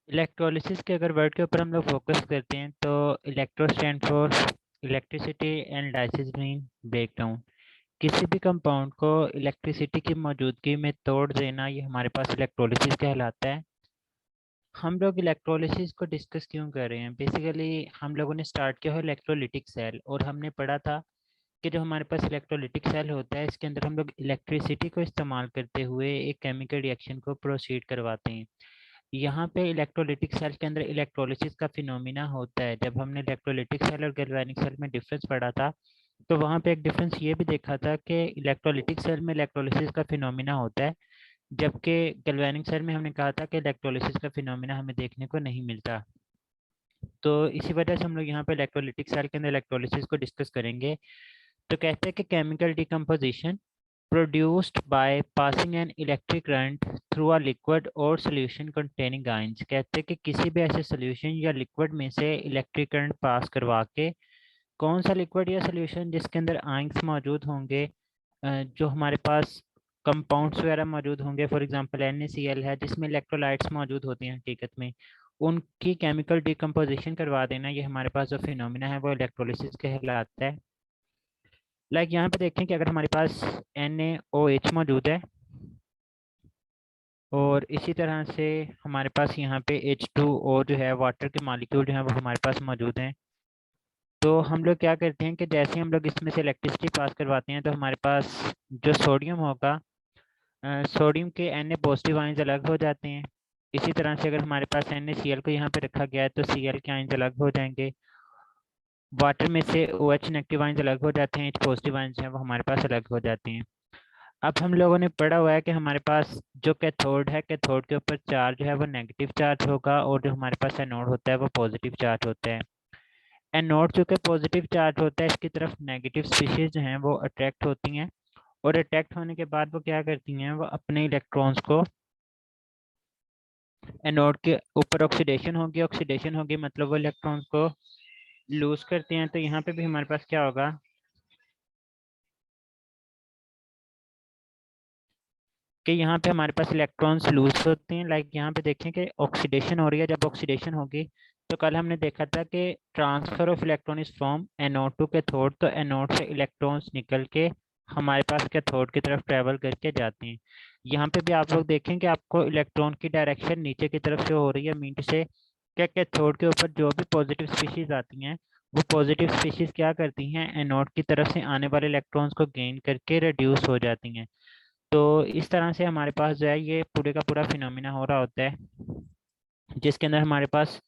Electrolysis के अगर word के ऊपर हम लोग फोकस करते हैं तो electro stand for electricity and lysis mean breakdown. किसी भी कंपाउंड को इलेक्ट्रिसिटी की मौजूदगी में तोड़ देना, ये हमारे पास इलेक्ट्रोलिसिस कहलाता है। हम लोग इलेक्ट्रोलिसिस को डिस्कस क्यों कर रहे हैं? बेसिकली हम लोगों ने स्टार्ट किया है इलेक्ट्रोलिटिक सेल, और हमने पढ़ा था कि जो हमारे पास इलेक्ट्रोलिटिक सेल होता है इसके अंदर हम लोग इलेक्ट्रिसिटी को इस्तेमाल करते हुए एक केमिकल रिएक्शन को प्रोसीड करवाते हैं। यहाँ पे इलेक्ट्रोलिटिक सेल के अंदर इलेक्ट्रोलिसिस का फिनोमिना होता है। जब हमने इलेक्ट्रोलिटिक सेल और गैल्वेनिक सेल में डिफरेंस पढ़ा था तो वहाँ पे एक डिफरेंस ये भी देखा था कि इलेक्ट्रोलिटिक सेल में इलेक्ट्रोलिसिस का फिनोमिना होता है, जबकि गैल्वेनिक सेल में हमने कहा था कि इलेक्ट्रोलिसिस का फिनोमिना हमें देखने को नहीं मिलता। तो इसी वजह से हम लोग यहाँ पे इलेक्ट्रोलिटिक सेल के अंदर इलेक्ट्रोलिसिस को डिस्कस करेंगे। तो कहते हैं कि chemical decomposition produced by passing an electric current through a liquid or solution containing ions। कहते हैं कि किसी भी ऐसे सोल्यूशन या लिक्विड में से इलेक्ट्रिक करंट पास करवा के, कौन सा लिक्विड या सोल्यूशन जिसके अंदर आयंस मौजूद होंगे, जो हमारे पास कंपाउंड्स वगैरह मौजूद होंगे, फॉर एग्जांपल NaCl है जिसमें इलेक्ट्रोलाइट्स मौजूद होती हैं हकीकत में, उनकी केमिकल डिकम्पोजिशन करवा देना, ये हमारे पास जो फिनोमिना है वो इलेक्ट्रोलिसिस कहलाता है। लाइक यहाँ पे देखें कि अगर हमारे पास NaOH मौजूद है और इसी तरह से हमारे पास यहाँ पे H2O जो है, वाटर के मॉलिक्यूल जो है वो हमारे पास मौजूद हैं। तो हम लोग क्या करते हैं कि जैसे हम लोग इसमें से इलेक्ट्रिसिटी पास करवाते हैं तो हमारे पास जो सोडियम होगा, सोडियम के Na पॉजिटिव आयंस अलग हो जाते हैं। इसी तरह से अगर हमारे पास NaCl को यहाँ पे रखा गया है तो Cl के आयंस अलग हो जाएंगे। वाटर में से OH नेगेटिव आयंस अलग हो जाते हैं, H पॉजिटिव आयंस हैं वो हमारे पास अलग हो जाते हैं। अब हम लोगों ने पढ़ा हुआ है कि हमारे पास जो कैथोड है, कैथोड के ऊपर चार्ज है वो नेगेटिव चार्ज होगा, और जो हमारे पास एनोड होता है वो पॉजिटिव चार्ज होता है। एनोड चूंकि पॉजिटिव चार्ज होता है, इसकी तरफ नेगेटिव स्पीशीज जो हैं वो अट्रैक्ट होती हैं, और अट्रैक्ट होने के बाद वो क्या करती हैं, वो अपने इलेक्ट्रॉन्स को, एनोड के ऊपर ऑक्सीडेशन होगी मतलब वो इलेक्ट्रॉन्स को लूज करते हैं। तो यहाँ पे भी हमारे पास क्या होगा कि यहाँ पे हमारे पास इलेक्ट्रॉन्स लूज होते हैं। लाइक यहाँ पे देखें कि ऑक्सीडेशन हो रही है। जब ऑक्सीडेशन होगी तो कल हमने देखा था कि transfer of electron is from anode to cathode, तो एनोड से इलेक्ट्रॉन्स निकल के हमारे पास कैथोड की तरफ ट्रेवल करके जाते हैं। यहाँ पे भी आप लोग देखें कि आपको इलेक्ट्रॉन की डायरेक्शन नीचे की तरफ से हो रही है, मीन से क्या कैथोड के ऊपर जो भी पॉजिटिव स्पीशीज आती हैं वो पॉजिटिव स्पीशीज क्या करती हैं, एनोड की तरफ से आने वाले इलेक्ट्रॉन्स को गेन करके रिड्यूस हो जाती हैं। तो इस तरह से हमारे पास जो है ये पूरे का पूरा फिनोमिना हो रहा होता है, जिसके अंदर हमारे पास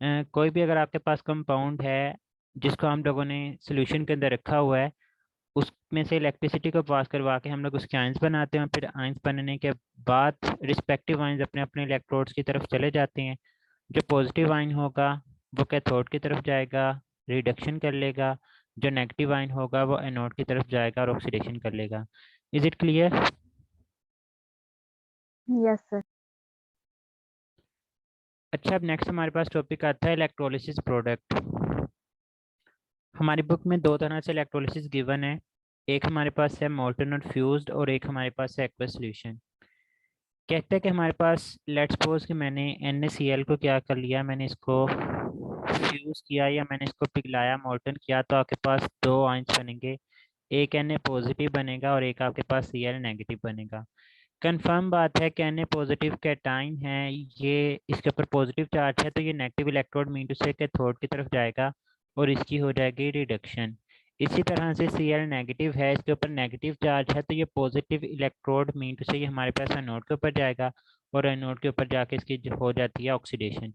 कोई भी अगर आपके पास कंपाउंड है जिसको हम लोगों ने सोल्यूशन के अंदर रखा हुआ है, उसमें से इलेक्ट्रिसिटी को पास करवा के हम लोग उसके आयंस बनाते हैं, फिर आयंस बनने के बाद रिस्पेक्टिव आयंस अपने अपने इलेक्ट्रोड्स की तरफ चले जाते हैं। जो पॉजिटिव आयन होगा वो कैथोड की तरफ जाएगा, रिडक्शन कर लेगा। जो नेगेटिव आयन होगा वो एनोड की तरफ जाएगा और ऑक्सीडेशन कर लेगा। Is it clear? Yes sir. अच्छा, अब नेक्स्ट हमारे पास टॉपिक आता है इलेक्ट्रोलिसिस प्रोडक्ट। हमारी बुक में दो तरह से इलेक्ट्रोलिसिस गिवन है, एक हमारे पास है मोल्टन और फ्यूज्ड, और एक हमारे पास है एक्वस सॉल्यूशन। कहते हैं कि हमारे पास लेट्स सपोज कि मैंने NaCl को क्या कर लिया, मैंने इसको फ्यूज किया या मैंने इसको पिघलाया, मोल्टन किया, तो आपके पास दो आयंस बनेंगे, एक Na पॉजिटिव बनेगा और एक आपके पास Cl नेगेटिव बनेगा। कंफर्म बात है कि Na पॉजिटिव कैटाइन है, ये इसके ऊपर पॉजिटिव चार्ज है, तो ये नेगेटिव इलेक्ट्रोड मीन टू से कैथोड की तरफ जाएगा और इसकी हो जाएगी रिडक्शन। इसी तरह से Cl नेगेटिव है, इसके ऊपर नेगेटिव चार्ज है, तो ये पॉजिटिव इलेक्ट्रोड मीन टू से ये हमारे पास एनोड के ऊपर जाएगा और एनोड के ऊपर जाके इसकी हो जाती है ऑक्सीडेशन।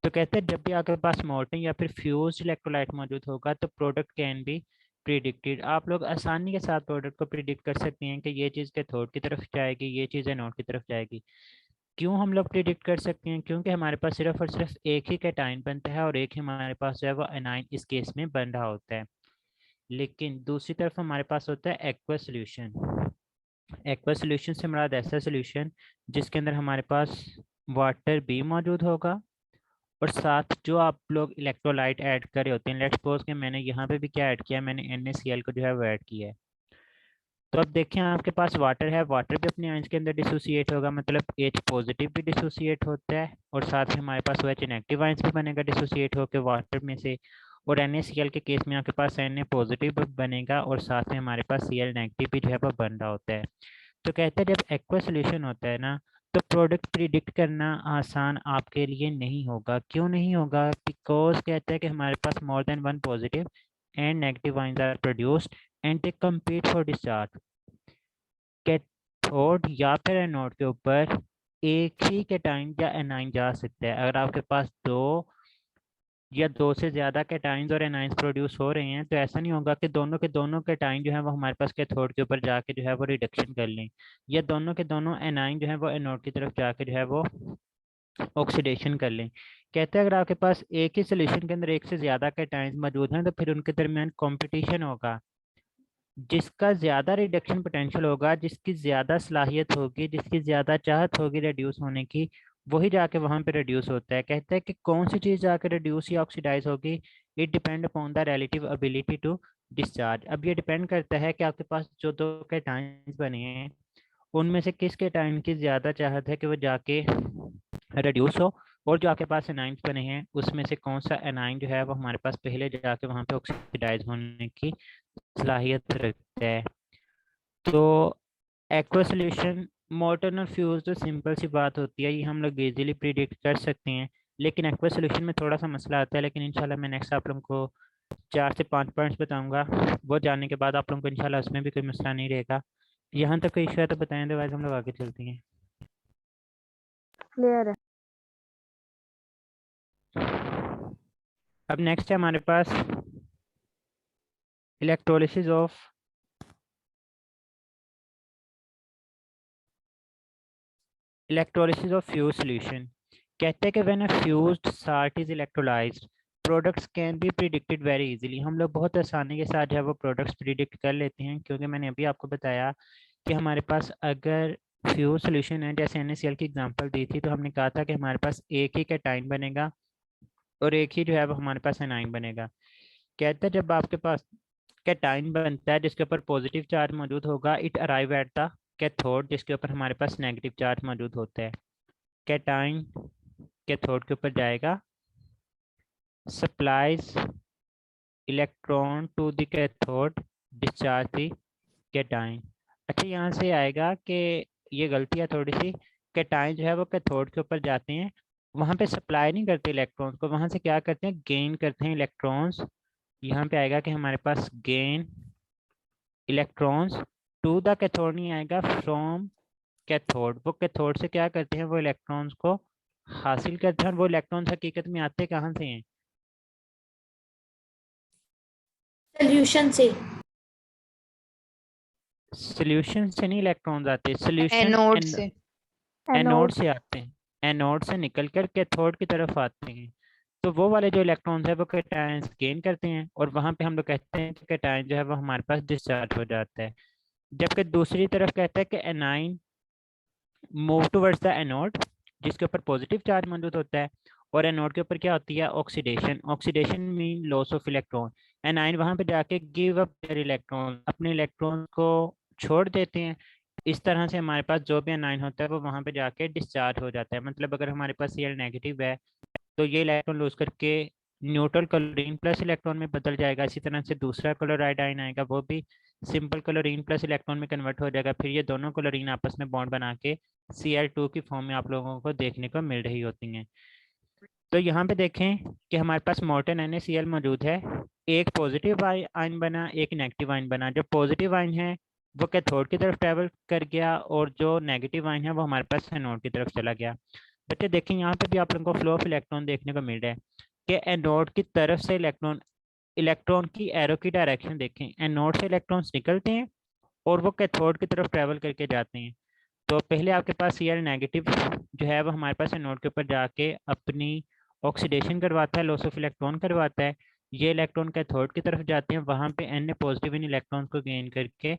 तो कहते हैं जब भी आपके पास मोल्टन या फिर फ्यूज्ड इलेक्ट्रोलाइट मौजूद होगा तो प्रोडक्ट कैन बी प्रिडिक्टेड। आप लोग आसानी के साथ प्रोडक्ट को प्रिडिक्ट कर सकते हैं कि ये चीज़ कैथोड की तरफ जाएगी, ये चीज़ एनोड की तरफ जाएगी। क्यों हम लोग प्रिडिक्ट कर सकते हैं? क्योंकि हमारे पास सिर्फ और सिर्फ एक ही कैटाइन बनता है और एक ही हमारे पास जो है वो एनाइन इस केस में बन रहा होता है। लेकिन दूसरी तरफ हमारे पास होता है एक्वस सॉल्यूशन। एक्वस सॉल्यूशन से मुराद ऐसा सॉल्यूशन जिसके अंदर हमारे पास वाटर भी मौजूद होगा और साथ जो आप लोग इलेक्ट्रोलाइट ऐड कर रहे होते हैं, लेट्स सपोज कि मैंने यहाँ पे भी क्या ऐड किया है, मैंने NaCl को जो है वो ऐड किया है। तो अब देखें आपके पास वाटर है, वाटर भी अपने आयंस के अंदर डिसोसिएट होगा, मतलब H पॉजिटिव भी डिसोसिएट होता है और साथ में हमारे पास OH नेगेटिव आयंस भी बनेगा डिसोसिएट होकर वाटर में से। और NaCl के केस में आपके पास Na पॉजिटिव भी बनेगा और साथ में हमारे पास Cl नेगेटिव भी जो है वो बन रहा होता है। तो कहते हैं जब एक्वा सोल्यूशन होता है ना, तो प्रोडक्ट प्रिडिक्ट करना आसान आपके लिए नहीं होगा। क्यों नहीं होगा? बिकॉज कहता है कि हमारे पास more than one positive and negative ions are produced and they compete for discharge. Cathode या फिर एनोड के ऊपर एक ही कैटाइन या एनाइन जा सकता है। अगर आपके पास दो या दो से ज्यादा कैटाइंस और एनाइंस प्रोड्यूस हो रहे हैं, तो ऐसा नहीं होगा कि दोनों के दोनों कैटाइन जो है वो हमारे पास कैथोड के ऊपर जाके जो है वो रिडक्शन कर लें, या दोनों के दोनों एनाइन जो है वो एनोड की तरफ जाके जो है वो ऑक्सीडेशन कर लें। कहते हैं अगर आपके पास एक ही सोल्यूशन के अंदर एक से ज्यादा कैटाइंस मौजूद हैं, तो फिर उनके दरमियान कंपटीशन होगा। जिसका ज़्यादा रिडक्शन पोटेंशियल होगा, जिसकी ज़्यादा सलाहियत होगी, जिसकी ज़्यादा चाहत होगी रिड्यूस होने की, वही जाके वहाँ पे रिड्यूस होता है। कहते हैं कि कौन सी चीज़ जाके रिड्यूस या ऑक्सीडाइज होगी, it depend upon the relative ability to discharge. अब ये डिपेंड करता है कि आपके पास जो दो कैटाइंस बने हैं उनमें से किस कैटाइन की ज़्यादा चाहत है कि वो जाके रिड्यूस हो, और जो आपके पास एनाइंस बने हैं उसमें से कौन सा एनाइन जो है वो हमारे पास पहले जाके वहाँ पे ऑक्सीडाइज होने की सलाहियत रखता है। तो एक्वा सोल्यूशन मोर्टन और फ्यूज तो सिंपल सी बात होती है, ये हम लोग इजीली प्रिडिक्ट कर सकते हैं। लेकिन एक्वा सोल्यूशन में थोड़ा सा मसला आता है, लेकिन इंशाल्लाह मैं नेक्स्ट आप लोगों को 4 से 5 पॉइंट्स बताऊंगा। वो जानने के बाद आप लोगों को इंशाल्लाह उसमें भी कोई मसला नहीं रहेगा। यहाँ तक कोई इशू है तो बताएं, अदरवाइज हम लोग आगे चलते हैं। क्लियर है। अब नेक्स्ट है हमारे पास इलेक्ट्रोलिसिस ऑफ फ्यूज सोल्यूशन। कहते हैं कि when a fused salt is electrolysed, products can be predicted very easily. हम लोग बहुत आसानी के साथ जो है वो प्रोडक्ट्स प्रिडिक्ट कर लेते हैं, क्योंकि मैंने अभी आपको बताया कि हमारे पास अगर फ्यूज सोल्यूशन है, जैसे NaCl की एग्जांपल दी थी, तो हमने कहा था कि हमारे पास एक ही कैटाइन बनेगा और एक ही जो है वो हमारे पास एनाइन बनेगा। कहते हैं जब आपके पास कैटाइन बनता है जिसके ऊपर पॉजिटिव चार्ज मौजूद होगा, it arrive at the cathode जिसके ऊपर हमारे पास नेगेटिव चार्ज मौजूद होता है। कैटाइन कैथोड के ऊपर जाएगा, supplies electron to the cathode, discharge the cation. अच्छा, यहाँ से आएगा कि ये गलती है थोड़ी सी। कैटाइन जो है वो कैथोड के ऊपर जाते हैं, वहाँ पे सप्लाई नहीं करते इलेक्ट्रॉन्स को, वहाँ से क्या करते हैं, गेन करते हैं इलेक्ट्रॉन्स। यहाँ पे आएगा कि हमारे पास gain electrons to the cathode, नहीं आएगा फ्रॉम कैथोड। वो कैथोड से क्या करते हैं, वो इलेक्ट्रॉन्स को हासिल करते हैं, और वो इलेक्ट्रॉन्स हकीकत में आते कहाँ से हैं? सोल्यूशन से। सोल्यूशन से नहीं इलेक्ट्रॉन्स आते, सोल्यूशन एनोड से। Anode anode. से आते हैं। एनोड से निकल कर कैथोड की तरफ आते हैं। तो वो वाले जो इलेक्ट्रॉन्स है वो कैटायंस गेन करते हैं, और वहां पे हम लोग कहते हैं कि कैटायन जो है वो हमारे पास डिस्चार्ज हो जाता है। जबकि दूसरी तरफ कहता है कि A9 move towards the anode जिसके ऊपर पॉजिटिव चार्ज मौजूद होता है, और एनोड के ऊपर क्या होती है, oxidation. Oxidation mean loss of electron. A9 वहां पे जाके गिव अप देयर इलेक्ट्रॉन, अपने इलेक्ट्रॉन को छोड़ देते हैं। इस तरह से हमारे पास जो भी एनाइन होता है वो वहां पे जाके डिस्चार्ज हो जाता है। मतलब अगर हमारे पास Cl नेगेटिव है, तो ये इलेक्ट्रॉन लूज करके न्यूट्रल क्लोरीन प्लस इलेक्ट्रॉन में बदल जाएगा। इसी तरह से दूसरा क्लोराइड आयन आएगा, वो भी सिंपल क्लोरीन प्लस इलेक्ट्रॉन में कन्वर्ट हो जाएगा। फिर ये दोनों क्लोरीन आपस में बॉन्ड बना के Cl2 की फॉर्म में आप लोगों को देखने को मिल रही होती हैं। तो यहाँ पे देखें कि हमारे पास मोल्टेन NaCl मौजूद है। एक पॉजिटिव आयन बना, एक नेगेटिव आयन बना। जो पॉजिटिव आयन है वो कैथोड की तरफ ट्रेवल कर गया, और जो नेगेटिव आयन है वो हमारे पास एनोड की तरफ चला गया। बच्चे देखें यहाँ पे भी आप लोगों को फ्लो ऑफ इलेक्ट्रॉन देखने को मिल रहा है कि एनोड की तरफ से इलेक्ट्रॉन इलेक्ट्रॉन की एरो की डायरेक्शन देखें, एनोड से इलेक्ट्रॉन्स निकलते हैं और वो कैथोड की तरफ ट्रेवल करके जाते हैं। तो पहले आपके पास Cl नेगेटिव जो है वो हमारे पास एनोड के ऊपर जाके अपनी ऑक्सीडेशन करवाता है, लॉस ऑफ इलेक्ट्रॉन करवाता है। ये इलेक्ट्रॉन कैथोड की तरफ जाते हैं, वहाँ पे Na पॉजिटिव इन इलेक्ट्रॉन को गेन करके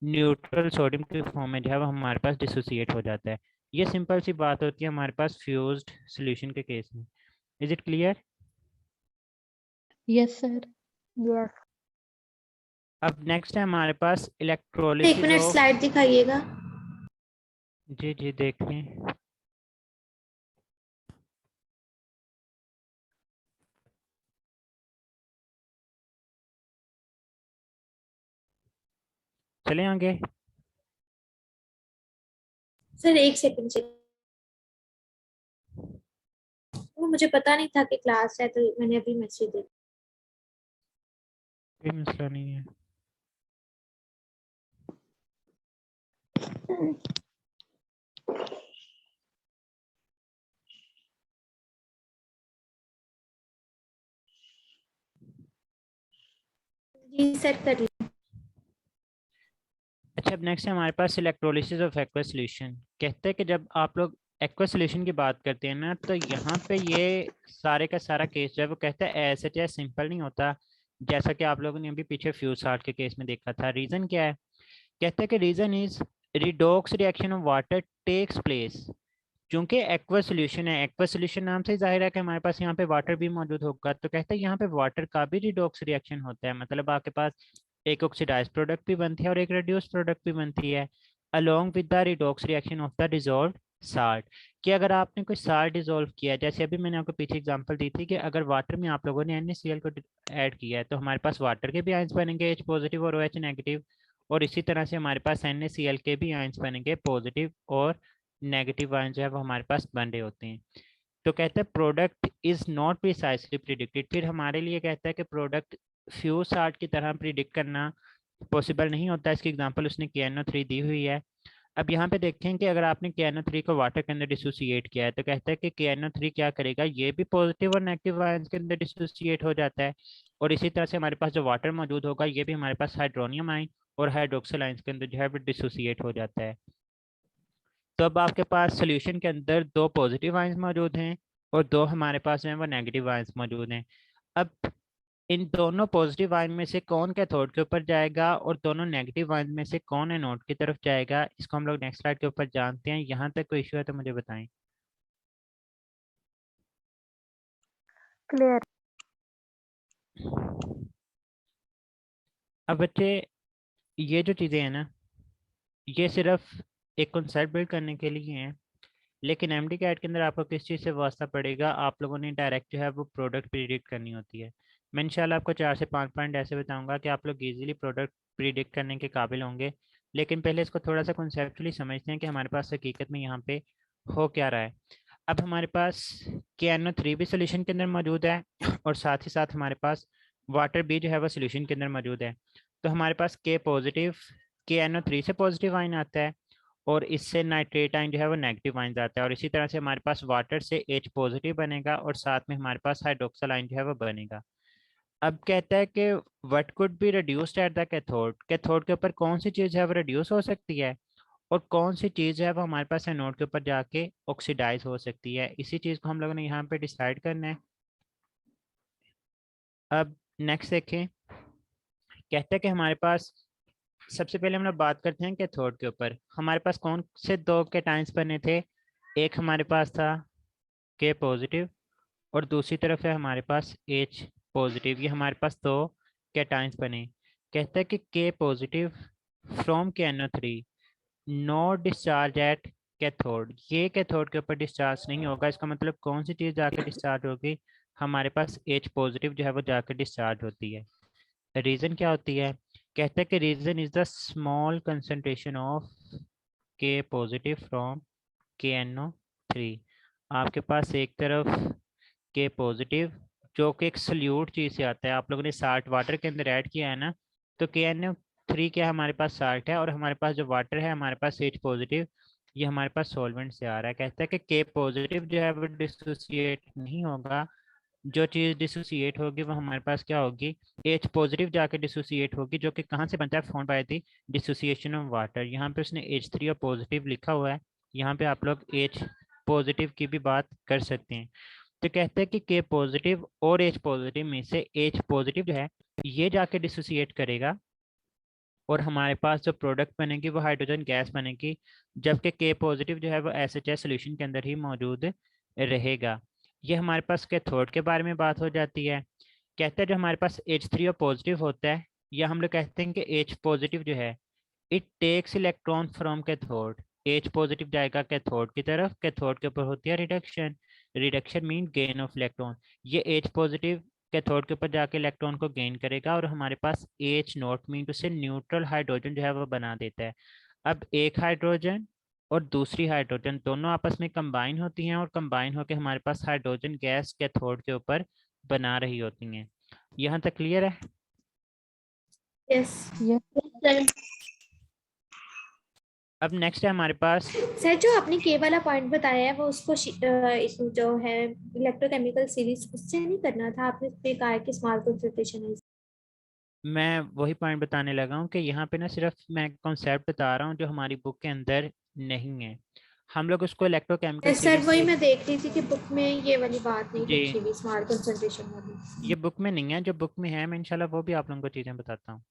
न्यूट्रल सोडियम के फॉर्म में जो है वो हमारे पास डिसोसिएट हो जाता है। ये सिंपल सी बात होती है हमारे पास फ्यूज्ड सॉल्यूशन के केस में। Is it clear? Yes sir. Yes. अब नेक्स्ट है हमारे पास एक इलेक्ट्रोलिसिस मिनट ऑफ। स्लाइड दिखाइएगा। जी जी देख लें। चले आगे। सर एक सेकंड से, वो मुझे पता नहीं था कि क्लास है, तो मैंने अभी मैसेज देखा। कोई मसला नहीं है। जी सर कर लिया। अच्छा, अब नेक्स्ट है हमारे पास इलेक्ट्रोलिसिस ऑफ एक्वा सॉल्यूशन। कहते हैं कि जब आप लोग एक्वा सॉल्यूशन की बात करते हैं ना, तो यहाँ पे ये सारे का सारा केस जो है वो कहते हैं ऐसे चाहे सिंपल नहीं होता, जैसा कि आप लोगों ने अभी पीछे फ्यूज हार्ट के केस में देखा था। रीज़न क्या है? कहते हैं कि reason is redox reaction of water takes place. चूंकि एक्वा सोल्यूशन है, एक्वा सोल्यूशन नाम से ही जाहिर है कि हमारे पास यहाँ पे वाटर भी मौजूद होगा, तो कहते हैं यहाँ पे वाटर का भी रिडॉक्स रिएक्शन होता है। मतलब आपके पास एक ऑक्सीडाइज प्रोडक्ट भी बनती है और एक रिड्यूस प्रोडक्ट भी बनती है, along with the redox reaction of the dissolve salt. कि अगर आपने कोई साल्ट डिजोल्व किया है, जैसे अभी मैंने आपको पीछे एग्जांपल दी थी कि अगर वाटर में आप लोगों ने NaCl को ऐड किया है, तो हमारे पास वाटर के भी आयंस बनेंगे H पॉजिटिव और OH नेगेटिव, और इसी तरह से हमारे पास NaCl के भी आयंस बनेंगे पॉजिटिव और नेगेटिव आयन जो है वो हमारे पास बन रहे होते हैं। तो कहते हैं product is not precisely predicted. फिर हमारे लिए कहता है कि प्रोडक्ट फ्यूज साल्ट की तरह प्रिडिक्ट करना पॉसिबल नहीं होता। इसकी एग्जांपल उसने KNO3 दी हुई है। अब यहाँ पे देखें कि अगर आपने KNO3 को वाटर के अंदर डिसोसिएट किया है, तो कहता है कि KNO3 क्या करेगा, ये भी पॉजिटिव और नेगेटिव आयंस के अंदर डिसोसिएट हो जाता है, और इसी तरह से हमारे पास जो वाटर मौजूद होगा ये भी हमारे पास हाइड्रोनियम आयन और हाइड्रोक्सिल आयंस के अंदर जो है वो डिसोसिएट हो जाता है। तो अब आपके पास सोल्यूशन के अंदर दो पॉजिटिव आयंस मौजूद हैं और दो हमारे पास जो है वो नेगेटिव आयंस मौजूद हैं। अब इन दोनों पॉजिटिव आयन में से कौन कैथोड के ऊपर जाएगा और दोनों नेगेटिव आयन में से कौन एनोड की तरफ जाएगा, इसको हम लोग नेक्स्ट स्लाइड के ऊपर जानते हैं। यहाँ तक कोई इशू है तो मुझे बताएं। क्लियर। अब बच्चे, ये जो चीज़ें हैं ना, ये सिर्फ एक कॉन्सेप्ट बिल्ड करने के लिए हैं, लेकिन एमडी कैट के अंदर आपको किस चीज़ से वास्ता पड़ेगा, आप लोगों ने डायरेक्ट जो है वो प्रोडक्ट प्रिडिक्ट करनी होती है। मैं इंशाल्लाह आपको 4 से 5 पॉइंट ऐसे बताऊंगा कि आप लोग इजीली प्रोडक्ट प्रिडिक्ट करने के काबिल होंगे। लेकिन पहले इसको थोड़ा सा कॉन्सेप्चुअली समझते हैं कि हमारे पास हकीकत में यहाँ पे हो क्या रहा है। अब हमारे पास KNO3 भी सोल्यूशन के अंदर मौजूद है और साथ ही साथ हमारे पास वाटर भी जो है वो सोल्यूशन के अंदर मौजूद है। तो हमारे पास K पॉजिटिव KNO3 से पॉजिटिव आइन आता है और इससे नाइट्रेट आयन जो है वो नेगेटिव आयन आता है, और इसी तरह से हमारे पास वाटर से H पॉजिटिव बनेगा और साथ में हमारे पास हाइड्रोक्सल आयन जो है वो बनेगा। अब कहता है कि what could be reduced at the cathode. Cathode के ऊपर कौन सी चीज़ है वो रिड्यूस हो सकती है और कौन सी चीज़ है वो हमारे पास एनोड के ऊपर जाके ऑक्सीडाइज हो सकती है। इसी चीज़ को हम लोगों ने यहाँ पे डिसाइड करना है। अब नेक्स्ट देखें, कहते हैं कि हमारे पास सबसे पहले हम लोग बात करते हैं कैथोड के ऊपर। हमारे पास कौन से दो कैटायंस बने थे, एक हमारे पास था K पॉजिटिव और दूसरी तरफ है हमारे पास H पॉजिटिव। ये हमारे पास दो कैटायंस बने। कहता है कि K positive from KNO3 no discharge at cathode. ये कैथोड के ऊपर डिस्चार्ज नहीं होगा। इसका मतलब कौन सी चीज़ जाकर डिस्चार्ज होगी, हमारे पास H पॉजिटिव जो है वो जाकर डिस्चार्ज होती है। रीज़न क्या होती है? कहते हैं कि reason is the small concentration of K positive from KNO3। आपके पास एक तरफ K पॉजिटिव जो कि एक सल्यूट चीज़ से आता है, आप लोगों ने साल्ट वाटर के अंदर ऐड किया है ना, तो KNO3 क्या हमारे पास साल्ट है और हमारे पास जो वाटर है हमारे पास H पॉजिटिव, ये हमारे पास सॉल्वेंट से आ रहा है। कहता है कि K पॉजिटिव जो है वो डिसोसिएट नहीं होगा। जो चीज़ डिसोसिएट होगी वो हमारे पास क्या होगी, H पॉजिटिव जाके डिसोसिएट होगी, जो कि कहाँ से बनता है, form by the dissociation of water. यहाँ पे उसने H3 और पॉजिटिव लिखा हुआ है, यहाँ पे आप लोग H पॉजिटिव की भी बात कर सकते हैं। तो कहते हैं कि K पॉजिटिव और H पॉजिटिव में से H पॉजिटिव जो है ये जाके डिसोसिएट करेगा और हमारे पास जो प्रोडक्ट बनेगी वो हाइड्रोजन गैस बनेगी, जबकि K पॉजिटिव जो है वो SHS सोल्यूशन के अंदर ही मौजूद रहेगा। ये हमारे पास कैथोड के बारे में बात हो जाती है। कहते हैं जो हमारे पास H3 और पॉजिटिव होता है या हम लोग कहते हैं कि H पॉजिटिव जो है, it takes electron from cathode. H positive जाएगा कैथोड की तरफ, कैथोड के ऊपर होती है reduction, reduction mean gain of electron. ये H पॉजिटिव कैथोड के ऊपर जाके इलेक्ट्रॉन को गेन करेगा और हमारे पास H नॉट मीन टू से न्यूट्रल हाइड्रोजन जो है वो बना देता है। अब एक हाइड्रोजन और दूसरी हाइड्रोजन दोनों आपस में कंबाइन होती हैं और कंबाइन होकर हमारे पास हाइड्रोजन गैस कैथोड के ऊपर बना रही होती हैं। यहाँ तक क्लियर है? Yes Yes. सर। अब नेक्स्ट है हमारे पास सर जो आपने के वाला पॉइंट बताया है वो उसको इसमें जो है इलेक्ट्रोकेमिकल सीरीज उससे नहीं करना था, आपने उसमें कहा है कि स्मॉल कंसंट्रेशन है। मैं वही पॉइंट बताने लगा हूँ कि यहाँ पे ना सिर्फ मैं कॉन्सेप्ट बता रहा हूँ जो हमारी बुक के अंदर नहीं है। हम लोग उसको इलेक्ट्रोकेमिकल सर सीरीज वही से, मैं देख रही थी कि बुक में ये वाली बात नहीं जी लिखी हुई स्मॉल कंसंट्रेशन वाली। ये बुक में नहीं है, जो बुक में है मैं इंशाल्लाह वो भी आप लोगों को चीज़ें बताता हूँ।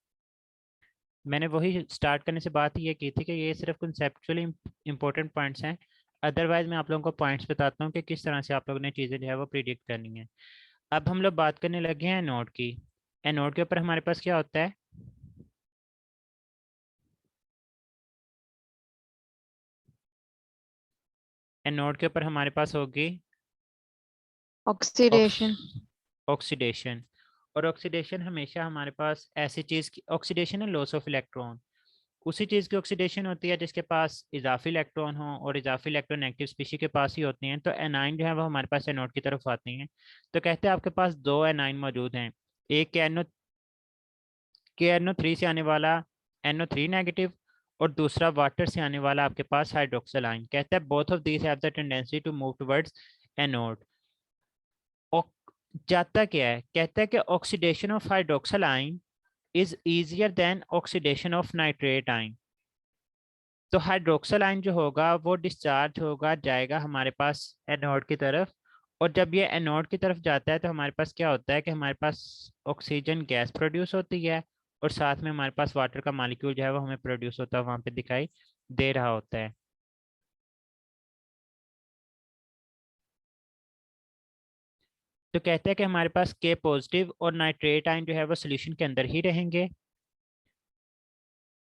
मैंने वही स्टार्ट करने से बात ही ये की थी कि ये सिर्फ कंसेप्चुअली इंपॉर्टेंट पॉइंट्स हैं। अदरवाइज मैं आप लोगों को पॉइंट्स बताता हूँ कि किस तरह से आप लोगों ने चीज़ें जो है वो प्रिडिक्ट करनी है। अब हम लोग बात करने लगे हैं एनोड की। एनोड के ऊपर हमारे पास क्या होता है? एनोड के ऊपर हमारे पास होगी Oxidation. ऑक्सीडेशन। और ऑक्सीडेशन हमेशा हमारे पास ऐसी चीज़ की ऑक्सीडेशन है, लॉस ऑफ इलेक्ट्रॉन। उसी चीज़ की ऑक्सीडेशन होती है जिसके पास इजाफी इलेक्ट्रॉन हो, और इजाफी इलेक्ट्रॉन नेगेटिव स्पीशी के पास ही होती हैं। तो एनाइन जो है वो हमारे पास एनोड की तरफ आती हैं। तो कहते हैं आपके पास दो एनाइन मौजूद हैं, एक के एनओ थ्री से आने वाला NO3 नेगेटिव, और दूसरा वाटर से आने वाला आपके पास हाइड्रोक्सिल आयन। कहता है both of these have the tendency to move towards anode. जाता क्या है? कहता है कि oxidation of hydroxyl ion is easier than oxidation of nitrate ion. तो हाइड्रोक्सिल आयन जो होगा वो डिस्चार्ज होगा, जाएगा हमारे पास एनोड की तरफ। और जब ये एनोड की तरफ जाता है तो हमारे पास क्या होता है कि हमारे पास ऑक्सीजन गैस प्रोड्यूस होती है, और साथ में हमारे पास वाटर का मॉलिक्यूल जो है वो हमें प्रोड्यूस होता है, वहाँ पे दिखाई दे रहा होता है। तो कहते हैं कि हमारे पास के पॉजिटिव और नाइट्रेट आयन जो है वो सोल्यूशन के अंदर ही रहेंगे।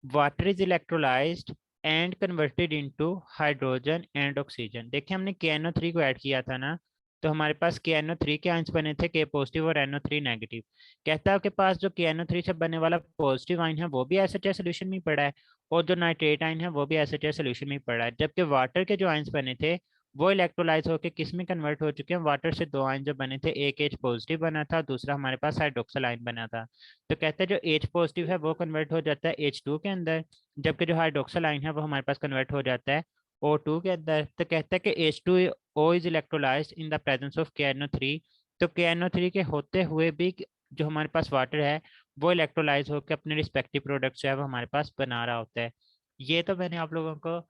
Water is electrolysed and converted into hydrogen and oxygen. देखिए हमने KNO3 को ऐड किया था ना, तो हमारे पास KNO3 के आयंस बने थे, के पॉजिटिव और NO3 नेगेटिव। कहता है आपके पास जो KNO3 से बनने वाला पॉजिटिव आयन है वो भी एसिड सोल्यूशन में ही पड़ा है, और जो नाइट्रेट आयन है वो भी एसिड सोल्यूशन में ही पड़ा है। जबकि वाटर के जो आयंस बने थे वो इलेक्ट्रोलाइज होकर किस में कन्वर्ट हो चुके हैं? वाटर से दो आयन जो बने थे, एक H पॉजिटिव बना था, दूसरा हमारे पास हाइड्रोक्सिल आयन बना था। तो कहते हैं जो H पॉजिटिव है वो कन्वर्ट हो जाता है H2 के अंदर, जबकि जो हाइड्रोक्सिल आयन है वो हमारे पास कन्वर्ट हो जाता है O2 के अंदर। तो कहता है कि H2O is electrolysed in the presence of KNO3। तो KNO3 के होते हुए भी जो हमारे पास वाटर है वो इलेक्ट्रोलाइज होकर अपने रिस्पेक्टिव प्रोडक्ट्स जो है वो हमारे पास बना रहा होता है। ये तो मैंने आप लोगों को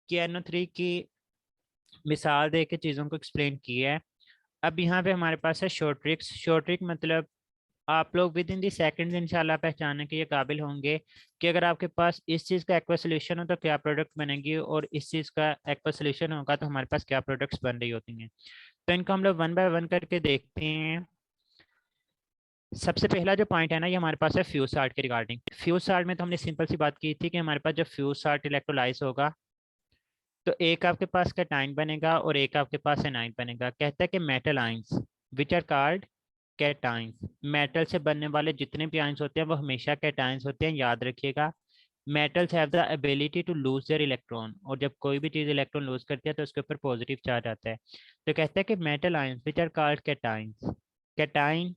KNO3 की मिसाल दे के चीज़ों को एक्सप्लेन किया है। अब यहाँ पे हमारे पास है शॉर्ट ट्रिक्स। शॉर्ट ट्रिक मतलब आप लोग विद इन दी सेकेंड इंशाल्लाह पहचानने के ये काबिल होंगे कि अगर आपके पास इस चीज़ का एक्वा सोल्यूशन हो तो क्या प्रोडक्ट बनेगी, और इस चीज़ का एक्वा सोल्यूशन होगा तो हमारे पास क्या प्रोडक्ट्स बन रही होती हैं। तो इनको हम लोग वन बाय वन करके देखते हैं। सबसे पहला जो पॉइंट है ना, ये हमारे पास है फ्यूज साल्ट के रिगार्डिंग। फ्यूज साल्ट में तो हमने सिंपल सी बात की थी कि हमारे पास जब फ्यूज साल्ट इलेक्ट्रोलाइज होगा तो एक आपके पास कैटाइन बनेगा और एक आपके पास एनाइन बनेगा। कहता है कि metal ions which are called cations, metal से बनने वाले जितने भी आइंस होते हैं वो हमेशा कैटाइंस होते हैं, याद रखिएगा। Metals have the ability to lose their electron, और जब कोई भी चीज़ इलेक्ट्रॉन लूज करती है तो उसके ऊपर पॉजिटिव चार्ज आता है। तो कहता है कि metal ions which are called cations, cation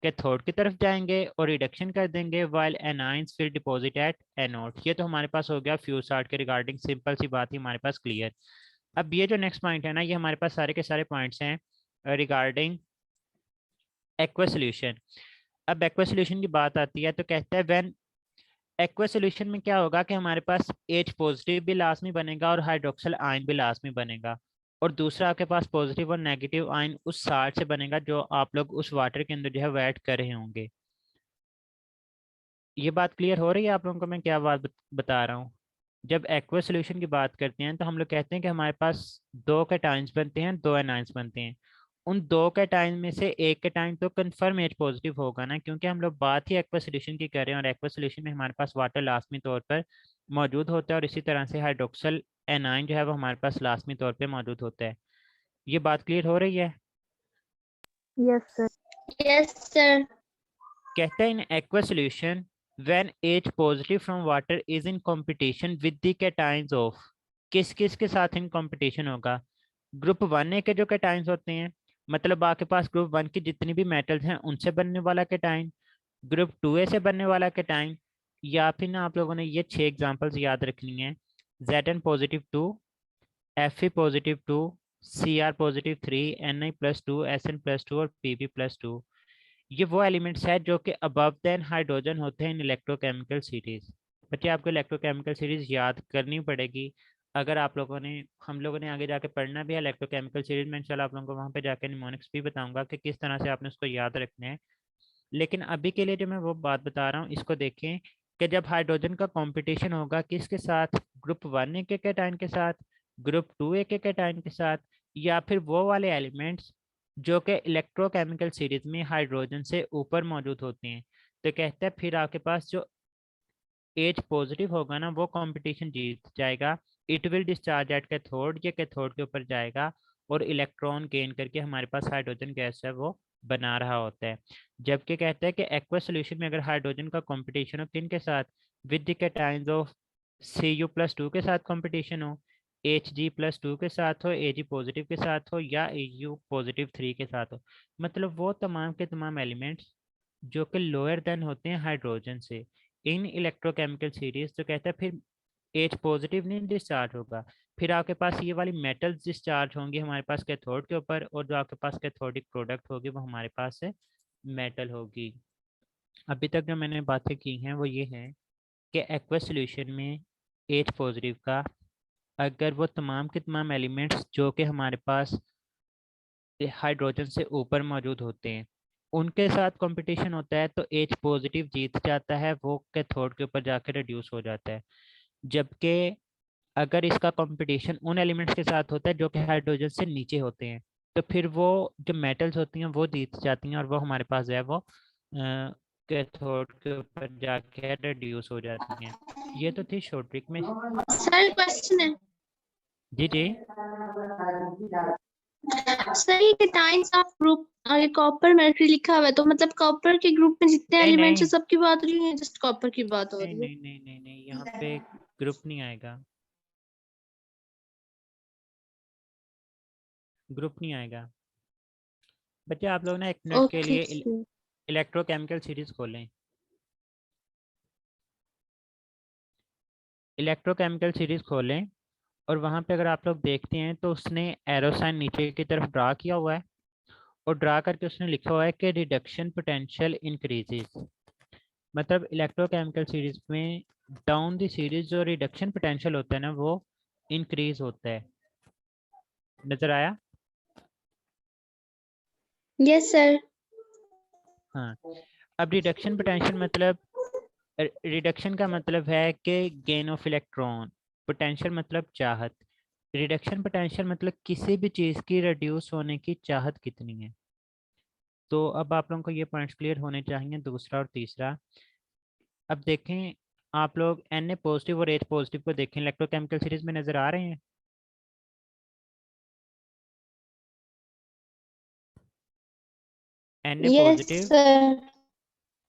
cathode की तरफ जाएंगे और रिडक्शन कर देंगे, while anions will deposit at anode. ये तो हमारे पास हो गया फ्यूज साल्ट के रिगार्डिंग, सिंपल सी बात ही हमारे पास क्लियर। अब ये जो नेक्स्ट पॉइंट है ना, ये हमारे पास सारे के सारे पॉइंट्स हैं रिगार्डिंग एक्वा सोल्यूशन। अब एक्वा सोल्यूशन की बात आती है तो कहता है व्हेन एक्वा सोल्यूशन में क्या होगा कि हमारे पास H पॉजिटिव भी लाजमी बनेगा और हाइड्रोक्सिल आयन भी लाजमी बनेगा, और दूसरा आपके पास पॉजिटिव और नेगेटिव आयन उस साल्ट से बनेगा जो आप लोग उस वाटर के अंदर जो है वो ऐड कर रहे होंगे। ये बात क्लियर हो रही है आप लोगों को मैं क्या बात बता रहा हूँ? जब एक्वा सोल्यूशन की बात करते हैं तो हम लोग कहते हैं कि हमारे पास दो कैटायंस बनते हैं, दो एनायंस बनते हैं, उन दो कैटायन में से एक कैटायन तो कंफर्म H पॉजिटिव होगा ना, क्योंकि हम लोग बात ही एक्वा सोल्यूशन की कर रहे हैं और एक्वा सोल्यूशन में हमारे पास वाटर लाजमी तौर पर मौजूद होता है, और इसी तरह से हाइड्रोक्सल एनाइन जो है वो हमारे पास लाजमी तौर पे मौजूद होता है। ये बात क्लियर हो रही है? Yes sir. Yes sir. कहते हैं in aqua solution when H positive from water is in competition with the cations of, किस किस के साथ इन कंपटीशन होगा? ग्रुप 1A के जो कैटायंस होते हैं, मतलब आपके पास ग्रुप 1 की जितनी भी मेटल्स हैं उनसे बनने वाला कैटायन, ग्रुप 2A से बनने वाला कैटायन, या फिर ना आप लोगों ने ये 6 एग्जांपल्स याद रखनी है। Zn positive 2, Fe positive 2, Cr positive 3, Ni+2, Sn+2 और Pb+2। ये वो एलिमेंट्स हैं जो कि अबव देन हाइड्रोजन होते हैं इन इलेक्ट्रोकेमिकल सीरीज। बच्चे आपको इलेक्ट्रोकेमिकल सीरीज याद करनी पड़ेगी। अगर आप लोगों ने, हम लोगों ने आगे जाके पढ़ना भी है इलेक्ट्रोकेमिकल सीरीज में, इंशाल्लाह आप लोगों को वहाँ पे जाके निमोनिक्स भी बताऊंगा कि किस तरह से आपने उसको याद रखना है। लेकिन अभी के लिए जो मैं वो बात बता रहा हूँ इसको देखें कि जब हाइड्रोजन का कंपटीशन होगा किसके साथ, ग्रुप 1A के कैटायन के साथ, ग्रुप 2A के कैटायन के साथ, या फिर वो वाले एलिमेंट्स जो कि इलेक्ट्रोकेमिकल सीरीज में हाइड्रोजन से ऊपर मौजूद होते हैं। तो कहते हैं फिर आपके पास जो H पॉजिटिव होगा ना वो कंपटीशन जीत जाएगा। It will discharge at cathode, ये कैथोड के ऊपर जाएगा और इलेक्ट्रॉन गेन करके हमारे पास हाइड्रोजन गैस है वो बना रहा होता है। जबकि कहते हैं कि एक्वा सोल्यूशन में अगर हाइड्रोजन का कंपटीशन हो किन के साथ, with the cations of Cu+2 के साथ कंपटीशन हो, Hg+2 के साथ हो, Ag पॉजिटिव के साथ हो, या Au पॉजिटिव 3 के साथ हो, मतलब वो तमाम के तमाम एलिमेंट्स जो कि लोअर देन होते हैं हाइड्रोजन से इन इलेक्ट्रोकेमिकल सीरीज, तो कहता है फिर H पॉजिटिव नहीं डिस्चार्ज होगा, फिर आपके पास ये वाली मेटल्स डिस्चार्ज होंगी हमारे पास कैथोड के ऊपर, और जो आपके पास कैथोडिक प्रोडक्ट होगी वो हमारे पास से मेटल होगी। अभी तक जो मैंने बातें की हैं वो ये हैं कि एक्वा सॉल्यूशन में H पॉजिटिव का अगर वो तमाम के तमाम एलिमेंट्स जो कि हमारे पास हाइड्रोजन से ऊपर मौजूद होते हैं उनके साथ कंपटीशन होता है तो H पॉजिटिव जीत जाता है, वो कैथोड के ऊपर जाकर रिड्यूस हो जाता है। जबकि अगर इसका कंपटीशन उन एलिमेंट्स के साथ होता है जो कि हाइड्रोजन से नीचे होते हैं, तो फिर वो जो मेटल्स होती हैं वो जीत जाती हैं और वो हमारे पास जो है वो कैथोड के ऊपर जाके रिड्यूस हो जाती हैं। ये तो थी शॉर्ट ट्रिक में। सर क्वेश्चन है। जी जी। सर ये कैटायंस ऑफ ग्रुप आगे कॉपर मर्करी लिखा हुआ है, तो मतलब कॉपर के ग्रुप में जितने नहीं एलिमेंट्स है नहीं सबकी बात हो रही है, जस्ट कॉपर की बात हो नहीं रही है? नहीं नहीं नहीं नहीं, यहाँ पे ग्रुप नहीं आएगा, ग्रुप नहीं आएगा। बच्चे आप लोग ना एक मिनट के ओके लिए सर। इलेक्ट्रोकेमिकल सीरीज खोलें। इलेक्ट्रोकेमिकल सीरीज खोलें और वहाँ पे अगर आप लोग देखते हैं तो उसने एरो साइन नीचे की तरफ ड्रा किया हुआ है, और ड्रा करके उसने लिखा हुआ है कि रिडक्शन पोटेंशियल इंक्रीजेस। मतलब इलेक्ट्रोकेमिकल सीरीज में डाउन द सीरीज जो रिडक्शन पोटेंशियल होता है ना वो इंक्रीज होता है। नजर आया? Yes sir. हाँ। अब रिडक्शन पोटेंशियल मतलब, रिडक्शन का मतलब है कि गेन ऑफ इलेक्ट्रॉन, पोटेंशियल मतलब चाहत। रिडक्शन पोटेंशियल मतलब किसी भी चीज़ की रिड्यूस होने की चाहत कितनी है। तो अब आप लोगों को ये पॉइंट्स क्लियर होने चाहिए, दूसरा और तीसरा। अब देखें आप लोग Na पॉजिटिव और H पॉजिटिव को देखें, इलेक्ट्रोकेमिकल सीरीज में नजर आ रहे हैं? Na yes positive, sir.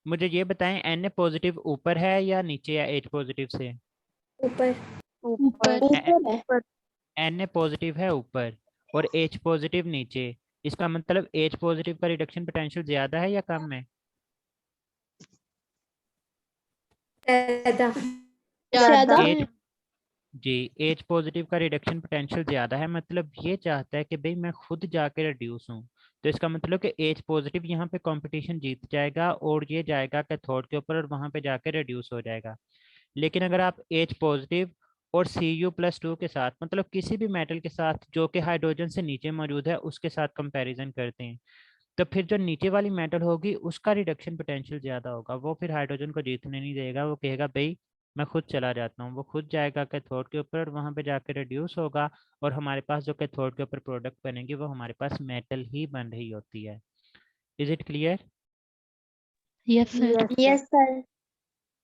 मुझे ये बताएं Na पॉजिटिव ऊपर है या नीचे या H पॉजिटिव से? ऊपर। ऊपर। ऊपर है। ऊपर। Na पॉजिटिव है ऊपर और H पॉजिटिव नीचे। इसका मतलब H पॉजिटिव का रिडक्शन पोटेंशियल ज्यादा है या कम है? ज्यादा। ज्यादा। H, जी H पॉजिटिव का रिडक्शन पोटेंशियल ज़्यादा है, मतलब ये चाहता है कि भाई मैं खुद जाके रिड्यूस हूँ। तो इसका मतलब कि H पॉजिटिव यहाँ पे कंपटीशन जीत जाएगा और ये जाएगा कैथोड के ऊपर और वहाँ पे जाके रिड्यूस हो जाएगा। लेकिन अगर आप H पॉजिटिव और Cu+2 के साथ, मतलब किसी भी मेटल के साथ जो कि हाइड्रोजन से नीचे मौजूद है उसके साथ कंपेरिजन करते हैं, तो फिर जो नीचे वाली मेटल होगी उसका रिडक्शन पोटेंशियल ज़्यादा होगा, वो फिर हाइड्रोजन को जीतने नहीं देगा, वो कहेगा भाई मैं खुद चला जाता हूँ, वो खुद जाएगा कैथोड के ऊपर और वहाँ पे जाके रिड्यूस होगा, और हमारे पास जो कैथोड के ऊपर प्रोडक्ट बनेगी वो हमारे पास मेटल ही बन रही होती है। Is it clear? Yes, sir. Yes sir.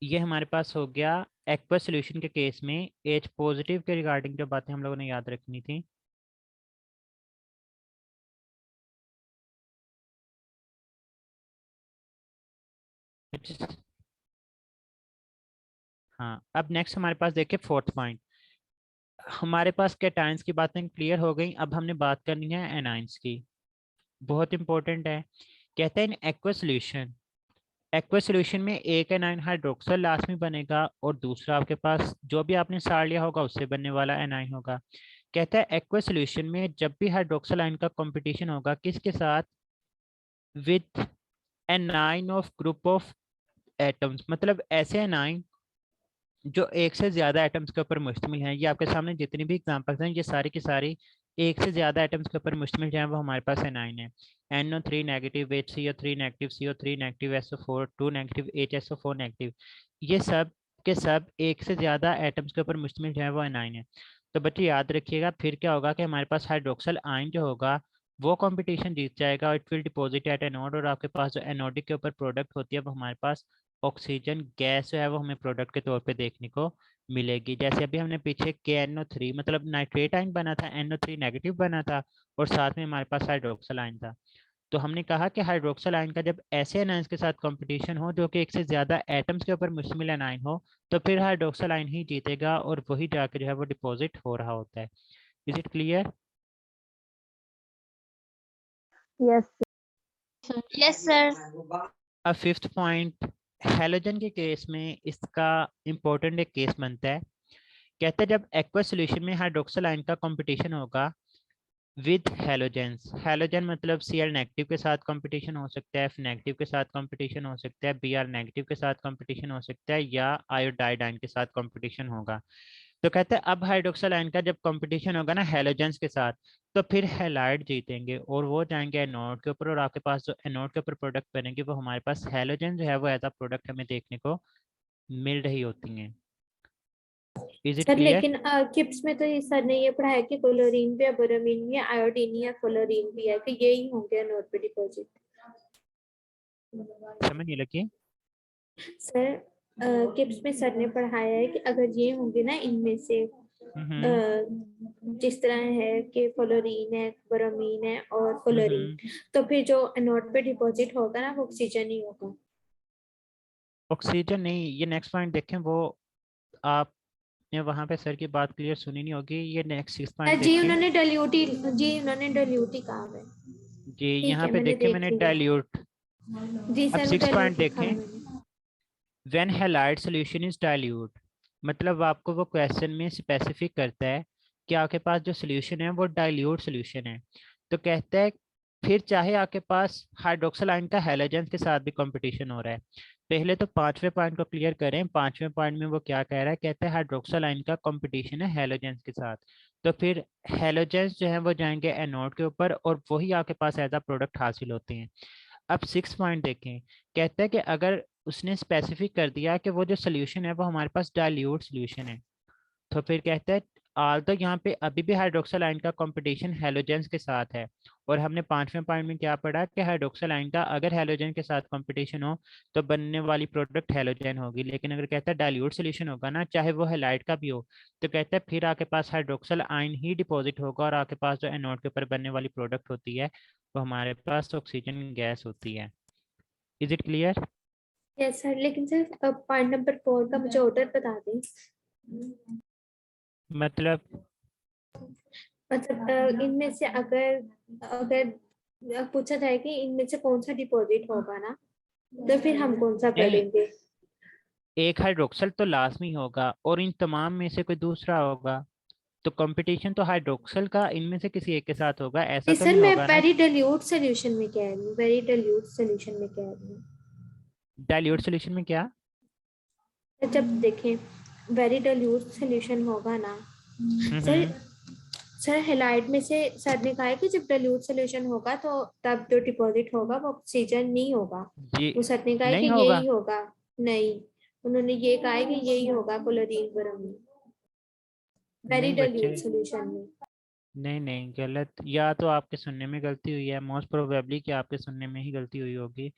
ये हमारे पास हो गया एक्वस सॉल्यूशन के केस में एच पॉजिटिव के रिगार्डिंग जो बातें हम लोगों ने याद रखनी थी। हाँ, अब नेक्स्ट हमारे पास देखिए फोर्थ पॉइंट। हमारे पास कैटायंस की बातें क्लियर हो गई, अब हमने बात करनी है एनाइंस की। बहुत इंपॉर्टेंट है। कहते हैं एक्वस सॉल्यूशन, एक्वस सॉल्यूशन में एक एनाइन हाइड्रोक्सल लास्ट में बनेगा और दूसरा आपके पास जो भी आपने सार लिया होगा उससे बनने वाला एनाइन होगा। कहता है एक्वस सॉल्यूशन में जब भी हाइड्रोक्सल आयन का कंपटीशन होगा किसके साथ, with A9 of group of atoms, मतलब ऐसे एनाइन जो एक से ज्यादा एटम्स के ऊपर मुश्तमिल हैं। ये आपके सामने जितनी भी एग्जांपल्स हैं ये सारी की सारी एक से ज्यादा एटम्स के ऊपर मुश्तमिल जो है वो हमारे पास एनाइन है। NO3 negative, HCO3 negative, CO3 negative, SO4 2 negative, HSO4 negative, ये सब के सब एक से ज्यादा एटम्स के ऊपर मुश्तमिल जो है वो एनाइन है। तो बच्चे याद रखिएगा, फिर क्या होगा कि हमारे पास हाइड्रोक्सल आयन जो होगा वो कंपटीशन जीत जाएगा, it will deposit at anode, और आपके पास जो एनोडिक के ऊपर प्रोडक्ट होती है वो हमारे पास ऑक्सीजन गैस जो है वो हमें प्रोडक्ट के तौर पे देखने को मिलेगी। जैसे अभी हमने पीछे KNO3 मतलब नाइट्रेट आयन बना था, NO3 नेगेटिव बना था और साथ में हमारे पास हाइड्रोक्सल आयन था। तो हमने कहा कि हाइड्रोक्सल आयन का जब ऐसे एनाइंस के साथ कंपटीशन हो जो कि एक से ज्यादा एटम्स के ऊपर मुश्तमिल एनाइन हो तो फिर हाइड्रोक्सल आयन ही जीतेगा और वही जाकर जो है वो डिपॉजिट हो रहा होता है। Is it clear? Yes, yes sir. अब फिफ्थ पॉइंट, हैलोजन के केस में इसका इंपॉर्टेंट एक केस बनता है। कहते हैं जब एक्वस सॉल्यूशन में हाइड्रोक्सल आयन का कंपटीशन होगा विद हैलोजेंस, हैलोजन मतलब Cl नेगेटिव के साथ कंपटीशन हो सकता है, F नेगेटिव के साथ कंपटीशन हो सकता है, Br नेगेटिव के साथ कंपटीशन हो सकता है, या आयोडाइड आयन के साथ कंपटीशन होगा। तो कहते हैं अब हाइड्रोक्सल आयन का जब कंपटीशन होगा ना हैलोजेंस के साथ तो फिर हैलाइड जीतेंगे और वो जाएंगे एनोड के ऊपर, और आपके पास जो एनोड के ऊपर प्रोडक्ट बनेंगे वो हमारे पास हैलोजन जो है वो एज अ प्रोडक्ट हमें देखने को मिल रही होती हैं। Is it sir clear? लेकिन किप्स में तो ये सर ने ये पढ़ाया कि क्लोरीन भी है, बोरोमीन भी है, आयोडीन या क्लोरीन भी है, कि यही होंगे नोट पे डिपॉजिट। समझ नहीं लगी? सर किप्स में सर ने पढ़ाया है कि अगर ये होंगे ना इनमें से जिस तरह है कि फ्लोरीन है, बोरोमीन है और क्लोरीन, तो फिर जो नोट पे डिपॉजिट होगा ना वो ऑक्सीजन ही होगा। ऑक्सीजन नहीं, ये नेक्स्ट पॉइंट देखें, वो आपने वहां पे सर की बात क्लियर सुनी नहीं होगी। ये नेक्स्ट सिक्स पॉइंट जी देखें। उन्होंने डाइल्यूटी, जी उन्होंने डाइल्यूटी कहा है। जी ठीक यहाँ है पे मैंने देखें देख मैंने लिया। डाइल्यूट। जी अब सर वो सिक्स पॉइंट डाइल्यूट लिखा हुआ देखें, है मैंने। When halide solution is dilute, मतलब आपको वो क्वेश्चन में स्पेसिफिक करता है कि आपके पास जो सॉल्यूशन है वो डाइल्यूट सॉल्यूशन है। तो कहता है फिर चाहे आपके पास हाइड्रोक्सल आयन का हैलोजन के साथ भी कंपटीशन हो रहा है। पहले तो पांचवें पॉइंट को क्लियर करें। पांचवें पॉइंट में वो क्या कह रहा है, कहता है हाइड्रोक्सल आयन का कंपटीशन है हैलोजन के साथ, तो फिर हैलोजेंस जो है वो जाएंगे एनोड के ऊपर और वही आपके पास एज अ प्रोडक्ट हासिल होते हैं। अब सिक्स पॉइंट देखें, कहता है कि अगर उसने स्पेसिफिक कर दिया कि वो जो सोल्यूशन है वो हमारे पास डाइल्यूट सोल्यूशन है, तो फिर कहता है आल तो यहाँ पे अभी भी हाइड्रोक्सल आयन का कंपटीशन हैलोजेंस के साथ है। और हमने पांचवें पॉइंट में क्या पढ़ा कि हाइड्रोक्सल आयन का अगर हैलोजन के साथ कंपटीशन हो तो बनने वाली प्रोडक्ट हैलोजन होगी, लेकिन अगर कहता है डाइल्यूट सोल्यूशन होगा ना चाहे वो हैलाइड का भी हो तो कहता है फिर आपके पास हाइड्रोक्सल आयन ही डिपॉजिट होगा और आपके पास जो एनोड के ऊपर बनने वाली प्रोडक्ट होती है वो हमारे पास ऑक्सीजन गैस होती है। Is it clear? Yes sir, लेकिन सर पॉइंट नंबर 4 का मुझे ऑर्डर बता दें। मतलब मतलब इनमें से अगर अगर पूछा जाए कि इनमें से कौन सा डिपॉजिट होगा ना, तो फिर हम कौन सा नहीं, करेंगे। एक हाइड्रोक्सल तो लाजमी होगा और इन तमाम में से कोई दूसरा होगा, तो कंपटीशन तो हाइड्रोक्सल का इनमें से किसी एक के साथ होगा, ऐसा जी तो सर नहीं मैं होगा ना। वेरी डाइल्यूट सॉल्यूशन में कह रही हूँ, वेरी डाइल्यूट सॉल्यूशन में कह रही हूँ। डाइल्यूट सॉल्यूशन में क्या? तो जब देखें वेरी डाइल्यूट सॉल्यूशन होगा ना सर, हम्म। सर हेलाइड में से सर ने कहा है कि जब डाइल्यूट सॉल्यूशन होगा तो तब जो डिपॉजिट होगा वो ऑक्सीजन नहीं होगा। जी वो सर ने कहा है कि नहीं यही होगा। होगा। नहीं, उन्होंने ये कहा है कि यही होगा क्लोरीन ब्रोमीन वेरी नहीं डाइल्यूट बच्चे, सॉल्यूशन में। नहीं नहीं गलत, या तो आपके सुनने में गलती हुई है, मोस्ट प्रोबेबली कि आपके सुनने में ही गलती हुई होगी।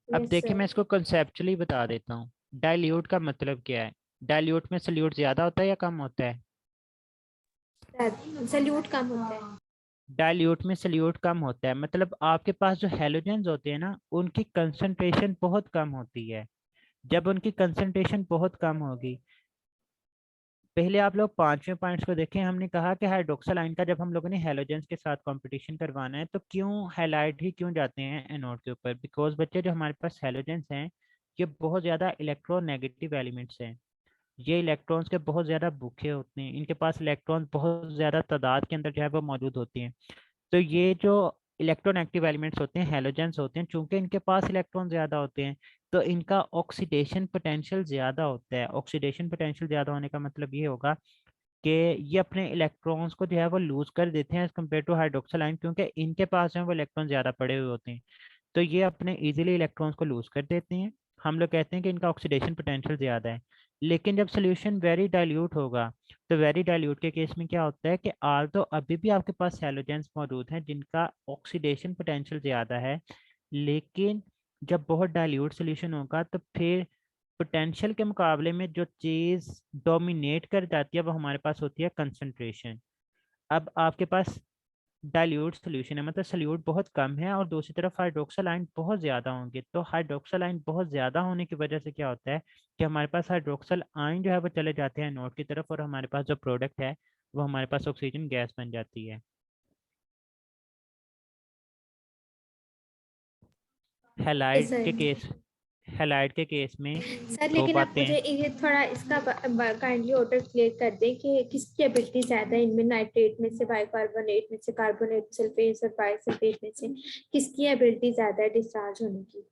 अब यस देखिए मैं इसको कंसेप्चुअली बता देता हूँ। डाइल्यूट का मतलब क्या है? डाइल्यूट में सल्यूट ज़्यादा होता है या कम होता है? सर सल्यूट कम होता है। डाइल्यूट में सल्यूट कम होता है, मतलब आपके पास जो हैलोजेंस होते हैं ना, उनकी कंसंट्रेशन बहुत कम होती है। जब उनकी कंसंट्रेशन बहुत कम होगी, पहले आप लोग पांचवें पॉइंट्स को देखें। हमने कहा कि हाइड्रोक्सल आयन का जब हम लोगों ने हैलोजेंस के साथ कंपटीशन करवाना है तो क्यों हैलाइड ही क्यों जाते हैं एनोड के ऊपर? बिकॉज बच्चे जो हमारे पास हैलोजेंस हैं ये बहुत ज़्यादा इलेक्ट्रोनेगेटिव एलिमेंट्स हैं। ये इलेक्ट्रॉन्स के बहुत ज़्यादा भूखे होते हैं, इनके पास इलेक्ट्रॉन्स बहुत ज़्यादा तादाद के अंदर जो है वो मौजूद होती हैं। तो ये जो इलेक्ट्रोनेगेटिव एलिमेंट्स होते हैं, हैलोजेंस होते हैं, चूंकि इनके पास इलेक्ट्रॉन ज़्यादा होते हैं तो इनका ऑक्सीडेशन पोटेंशियल ज़्यादा होता है। ऑक्सीडेशन पोटेंशियल ज़्यादा होने का मतलब ये होगा कि ये अपने इलेक्ट्रॉन्स को जो है वो लूज कर देते हैं as compare to hydroxyl ion, क्योंकि इनके पास जो है वो इलेक्ट्रॉन ज़्यादा पड़े हुए होते हैं। तो ये अपने इजीली इलेक्ट्रॉन्स को लूज कर देते हैं। हम लोग कहते हैं कि इनका ऑक्सीडेशन पोटेंशियल ज़्यादा है। लेकिन जब सोल्यूशन वेरी डाइल्यूट होगा तो वेरी डाइल्यूट के केस में क्या होता है कि आल तो अभी भी आपके पास हैलोजेंस मौजूद हैं जिनका ऑक्सीडेशन पोटेंशियल ज़्यादा है, लेकिन जब बहुत डाइल्यूट सोल्यूशन होगा तो फिर पोटेंशियल के मुकाबले में जो चीज़ डोमिनेट कर जाती है वो हमारे पास होती है कंसंट्रेशन। अब आपके पास डाइल्यूट सोल्यूशन है, मतलब सोल्यूट बहुत कम है, और दूसरी तरफ हाइड्रोक्सल आयन बहुत ज़्यादा होंगे। तो हाइड्रोक्सल आयन बहुत ज़्यादा होने की वजह से क्या होता है कि हमारे पास हाइड्रोक्सल आयन जो है वो चले जाते हैं नोड की तरफ, और हमारे पास जो प्रोडक्ट है वो हमारे पास ऑक्सीजन गैस बन जाती है। Yes halide sir. के केस हैलाइड के केस में सर दो लेकिन आप बातें मुझे हैं। ये थोड़ा इसका काइंडली ऑर्डर क्लियर कर दें कि किसकी एबिलिटी ज्यादा है इनमें, नाइट्रेट में से, बाइकार्बोनेट में से, कार्बोनेट, सल्फेट और बाइसल्फेट में से किसकी एबिलिटी ज्यादा है डिस्चार्ज होने की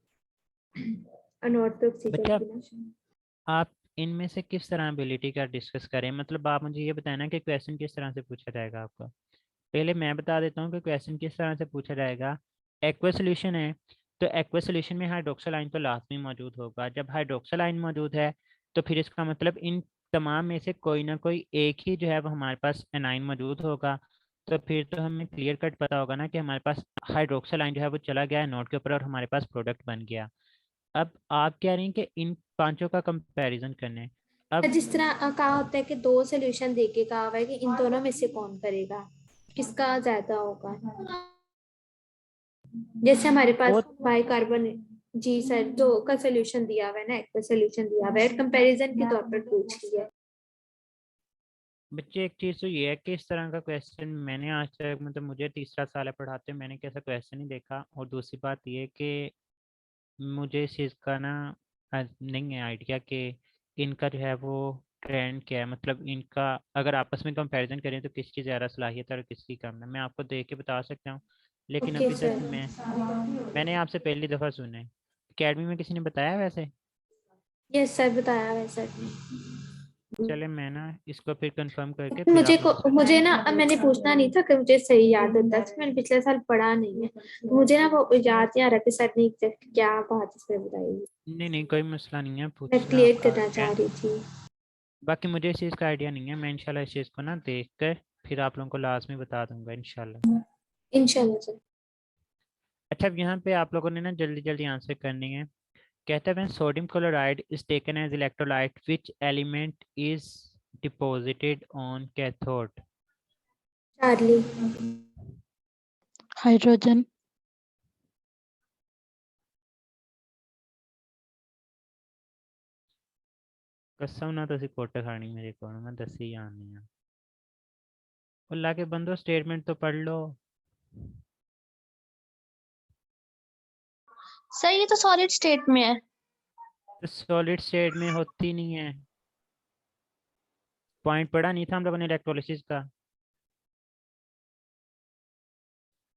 अनोड पे ऑक्सीजन बच्चा, के बिना। आप इनमें से किस तरह एबिलिटी का डिस्कस करें? मतलब आप मुझे ये बताना कि क्वेश्चन किस तरह से पूछा जाएगा आपको। पहले मैं बता देता हूँ कि क्वेश्चन किस तरह से पूछा जाएगा। एक्वस सॉल्यूशन है, तो एक्वस सॉल्यूशन में हाइड्रोक्सल आयन तो लाजमी मौजूद होगा। जब हाइड्रोक्सल आयन मौजूद है तो फिर इसका मतलब इन तमाम में से कोई ना कोई एक ही जो है वो हमारे पास एनाइन मौजूद होगा। तो फिर तो हमें क्लियर कट पता होगा ना कि हमारे पास हाइड्रोक्सल आयन जो है वो चला गया है नोड के ऊपर और हमारे पास प्रोडक्ट बन गया। अब आप कह रही हैं कि इन पांचों का कंपैरिजन करने। सर अब जिस तरह कहा होता है कि दो सोल्यूशन देके कहा हुआ है कि इन दोनों में से कौन करेगा, किसका ज्यादा होगा। जैसे हमारे पास वो बाइकार्बोनेट, जी सर, दो का सोल्यूशन दिया हुआ है ना, एक का सोल्यूशन दिया हुआ है, कंपैरिजन के तौर पर पूछ लिया है। बच्चे, एक चीज़ तो ये है कि इस तरह का क्वेश्चन मैंने आज तक, मतलब मुझे तीसरा साल है पढ़ाते हुए, मैंने कैसा क्वेश्चन नहीं देखा। और दूसरी बात ये कि मुझे इस चीज़ का ना नहीं है आइडिया कि इनका जो है वो ट्रेंड क्या है। मतलब इनका अगर आपस में कंपैरिजन करें तो किसकी ज़्यादा सलाहियत है और किसकी कम है, मैं आपको देख के बता सकता हूँ, लेकिन ओके अभी तक सर। मैंने आपसे पहली दफ़ा सुना है। अकेडमी में किसी ने बताया वैसे? यस सर, बताया हुआ है सर ने। चले मैं ना इसको फिर कंफर्म करके फिर मुझे आप लोगों को से। मुझे ना मैंने पूछना नहीं था कि मुझे सही याद होता है, मैंने पिछले साल पढ़ा नहीं है तो मुझे ना वो याद नहीं आ रहा कि सर ने एग्जैक्ट क्या बात इसमें बताई। नहीं नहीं कोई मसला नहीं है, मैं पूछना क्लियर आपका करना चाह रही थी। बाकी मुझे इस चीज़ का आइडिया नहीं है। मैं इंशाल्लाह इस चीज़ को ना देख कर फिर आप लोगों को लाजमी बता दूंगा इंशाल्लाह। इंशाल्लाह सर। अच्छा, अब यहाँ पे आप लोगों ने ना जल्दी जल्दी आंसर करनी है। कहते हैं sodium chloride is taken as electrolyte which element is deposited on cathode? Charlie. Hydrogen. कसम ना तुसी कुट खानी मेरे को, मैं दसी जानी है। अल्लाह के बंदो स्टेटमेंट तो पढ़ लो। सर ये तो सॉलिड स्टेट में है। तो सॉलिड स्टेट में होती नहीं है। पॉइंट पढ़ा नहीं था हम लोगों ने इलेक्ट्रोलिसिस का?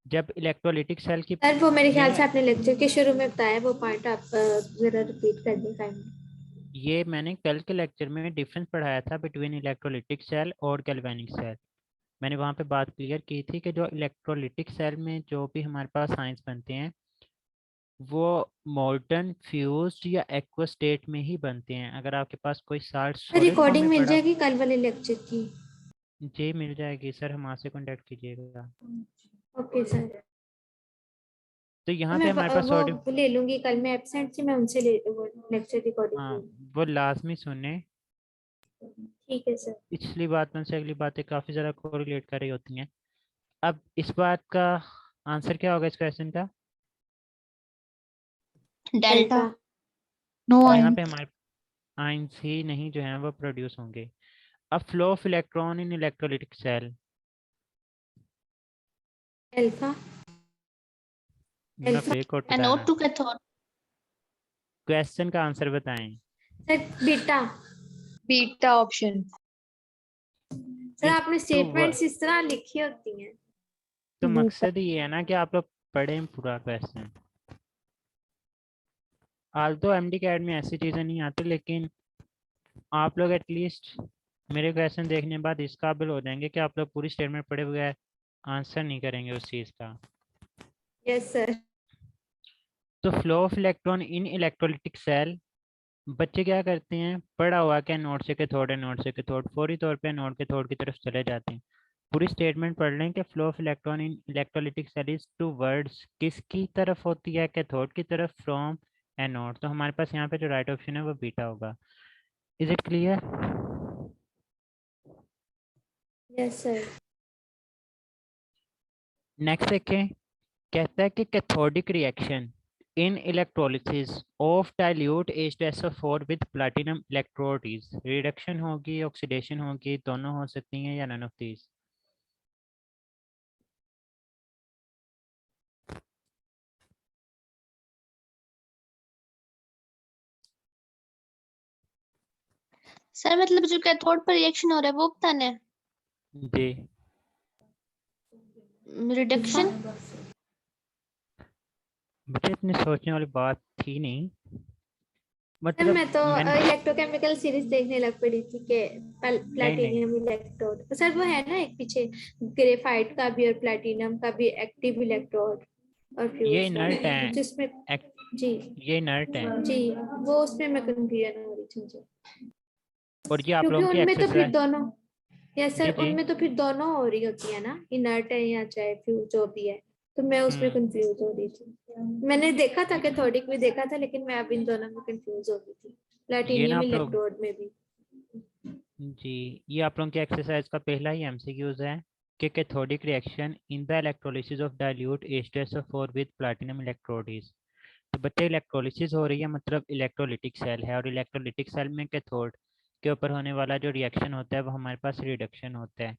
जब इलेक्ट्रोलिटिक सेल की सर वो मेरे ख्याल में, से आपने लेक्चर के शुरू में बताया, वो पॉइंट आप जरा रिपीट कर दें काइंडली। ये मैंने कल के लेक्चर में डिफरेंस पढ़ाया था बिटवीन इलेक्ट्रोलिटिक सेल और गैल्वेनिक सेल। मैंने वहाँ पे बात क्लियर की थी कि जो इलेक्ट्रोलिटिक सेल में जो भी हमारे पास आयंस बनते हैं वो मोल्टन, फ्यूज्ड या एक्वा स्टेट में ही बनते हैं। अगर आपके पास कोई साल्ट सॉलिड फॉर्म रिकॉर्डिंग में मिल पड़ा, जाएगी कल वाले लेक्चर की? जी मिल जाएगी सर, हमसे कांटेक्ट कीजिएगा। Okay sir. तो तो यहाँ पे मैं हमारे पास सोडियम, वो ले लूंगी, कल मैं एब्सेंट थी, मैं उनसे ले लेक्चर रिकॉर्डिंग हाँ ले लूंगी। वो लाजमी सुने। ठीक है सर। पिछली बातों से अगली बातें काफी ज्यादा कोरिलेट कर रही होती हैं। अब इस बात का आंसर क्या होगा इस क्वेश्चन का? डेल्टा। डेल्टा। नो यहाँ आयन। पे हमारे आयंस ही नहीं जो है वो प्रोड्यूस होंगे। अब flow of electron in electrolytic cell, alpha. मैं अल्फा। फिर कोट एनोड बताना, टू कैथोड। क्वेश्चन का आंसर बताएं। Sir beta. Beta option. Sir इस आपने स्टेटमेंट्स इस तरह लिखी होती हैं। तो बीटा। मकसद ही ये है ना कि आप लोग पढ़ें पूरा क्वेश्चन। हाल तो एमडी कैड में ऐसी चीज़ें नहीं आती, लेकिन आप लोग एटलीस्ट मेरे क्वेश्चन देखने के बाद इस काबिल हो जाएंगे कि आप लोग पूरी स्टेटमेंट पढ़े बगैर आंसर नहीं करेंगे उस चीज़ का। Yes sir. तो flow of electron in electrolytic cell, बच्चे क्या करते हैं, पढ़ा हुआ क्या नोट से कैथोड है, नोट से कैथोड, फौरी तौर पे नोड कैथोड की तरफ चले जाते हैं। पूरी स्टेटमेंट पढ़ लें कि flow of electron in electrolytic cell is towards, किसकी तरफ होती है, कैथोड की तरफ, फ्रॉम एनोड। तो हमारे पास यहाँ पे जो राइट ऑप्शन है वो बीटा होगा। Is it clear? Yes sir. Next देखें, कहता है कि cathodic reaction in electrolysis of dilute H2SO4 with platinum electrode is, reduction होगी, ऑक्सीडेशन होगी, दोनों हो सकती हैं या नन ऑफ दीज? सर मतलब जो कैथोड पर रिएक्शन हो रहा है वो बताना है। जी रिडक्शन। बेटे इतनी सोचने वाली बात थी नहीं, सर मतलब मैं तो मैंने, इलेक्ट्रोकेमिकल सीरीज देखने लग पड़ी थी कि नहीं नहीं, प्लैटिनियम इलेक्ट्रोड, सर वो है ना एक पीछे ग्रेफाइट का भी और प्लैटिनम का भी एक्टिव इलेक्ट्रोड और ये फ्यूज इनर्ट वाला है, जिसमें। जी। ये इनर्ट है, जी। वो उसमें मैं कंफ्यूजन हो रही थी मुझे, और ये आप क्योंकि लोगों की उनमें तो फिर एक्सरसाइज। दोनों, यस जी सर जी। उनमें तो फिर दोनों हो रही होती है ना, इनर्ट है या चाहे फ्यूज जो भी है। तो मैं उसमें हम्म, कंफ्यूज हो रही थी, मैंने देखा था कैथोडिक भी देखा था, लेकिन मैं अब इन दोनों में कंफ्यूज हो रही थी, ये ना प्लैटिनियम आप लोग, इलेक्ट्रोड में भी। जी ये आप लोगों की एक्सरसाइज का पहला ही एमसीक्यूज है कि cathodic reaction in the electrolysis of dilute H2SO4 with platinum electrode is. तो बच्चे इलेक्ट्रोलिसिस हो रही है मतलब इलेक्ट्रोलिटिक सेल है, और इलेक्ट्रोलिटिक सेल में कैथोड के ऊपर होने वाला जो रिएक्शन होता है वो हमारे पास रिडक्शन होता है।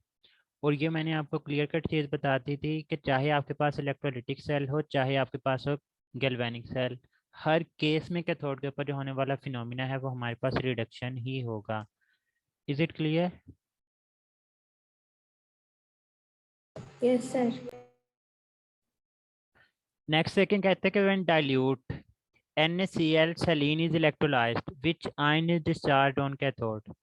और ये मैंने आपको क्लियर कट चीज़ बता दी थी कि चाहे आपके पास इलेक्ट्रोलिटिक सेल हो, चाहे आपके पास हो गैल्वेनिक सेल, हर केस में कैथोड के ऊपर जो होने वाला फिनोमिना है वो हमारे पास रिडक्शन ही होगा। Is it clear? Yes sir. Next second कहते हैं कि when dilute NaCl saline is electrolyzed, which ion is discharged on cathode?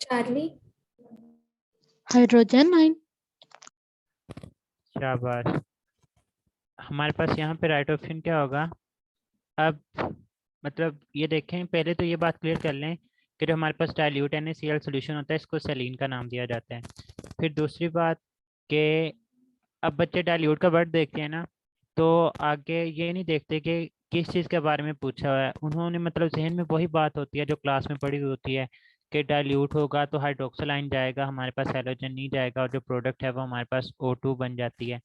Charlie. Hydrogen ion. शाबाश, हमारे पास यहाँ पे राइट ऑप्शन क्या होगा? अब मतलब ये देखें, पहले तो ये बात क्लियर कर लें कि जो हमारे पास डाइल्यूट NaCl सोल्यूशन होता है इसको सलीन का नाम दिया जाता है। फिर दूसरी बात कि अब बच्चे डाइल्यूट का वर्ड देखते हैं ना, तो आगे ये नहीं देखते कि किस चीज़ के बारे में पूछा हुआ है, उन्होंने मतलब जहन में वही बात होती है जो क्लास में पढ़ी हुई होती है कि डाइल्यूट होगा तो हाइड्रोक्सिल आयन जाएगा, हमारे पास हैलोजन नहीं जाएगा, और जो प्रोडक्ट है वो हमारे पास O2 बन जाती है।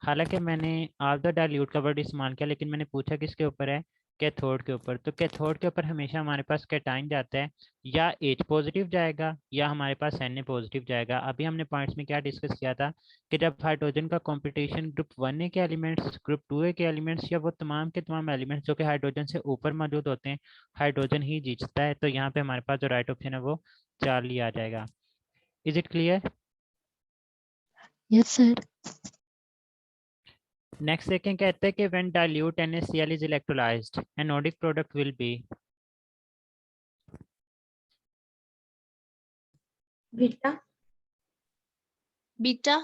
हालांकि मैंने ऑल द डाइल्यूट का वर्ड इस्तेमाल किया, लेकिन मैंने पूछा किसके ऊपर है, कैथोड के ऊपर। तो कैथोड के ऊपर हमेशा हमारे पास कैटाइन जाता है, या H पॉजिटिव जाएगा या हमारे पास Na पॉजिटिव जाएगा। अभी हमने पॉइंट्स में क्या डिस्कस किया था कि जब हाइड्रोजन का कंपटीशन ग्रुप 1A के एलिमेंट्स, ग्रुप 2A के एलिमेंट्स, या वो तमाम के तमाम एलिमेंट्स जो कि हाइड्रोजन से ऊपर मौजूद होते हैं, हाइड्रोजन ही जीतता है। तो यहाँ पे हमारे पास जो राइट ऑप्शन है वो चार्ली आ जाएगा। Is it clear? Yes sir. Next second कहते हैं कि when dilute NaCl is electrolyzed, anodic product will be? Beta. Beta.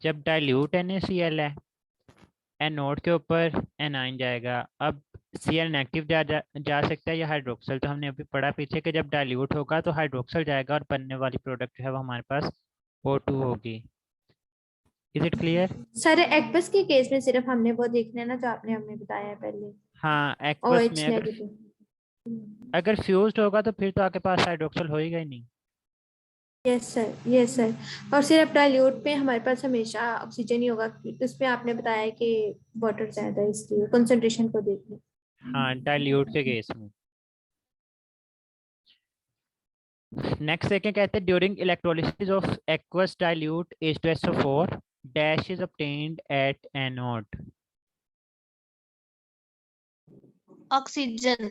जब डाइल्यूट NaCl है, एनोड के ऊपर एनाइन जाएगा। अब Cl नेगेटिव जा सकता है या हाइड्रोक्सल। तो हमने अभी पढ़ा पीछे कि जब डाइल्यूट होगा तो हाइड्रोक्सल जाएगा और बनने वाली प्रोडक्ट जो है वो हमारे पास O2 होगी। Is it clear? Sir aqueous के केस में सिर्फ हमने वो देखना है ना जो आपने हमें बताया है पहले, हाँ, एक्वस OH में नेगेटिव। अगर फ्यूज्ड होगा तो फिर तो आपके पास हाइड्रोक्सल होएगा ही नहीं। Yes sir, yes sir. और सिर्फ डाइल्यूट में हमारे पास हमेशा ऑक्सीजन ही होगा, उसमें आपने बताया कि वाटर ज्यादा है इसलिए कंसंट्रेशन को देखना। हाँ, डाइल्यूट के केस में। नेक्स्ट सेकंड कहते हैं during electrolysis of aqueous dilute H2SO4 dash is obtained at anode. Oxygen.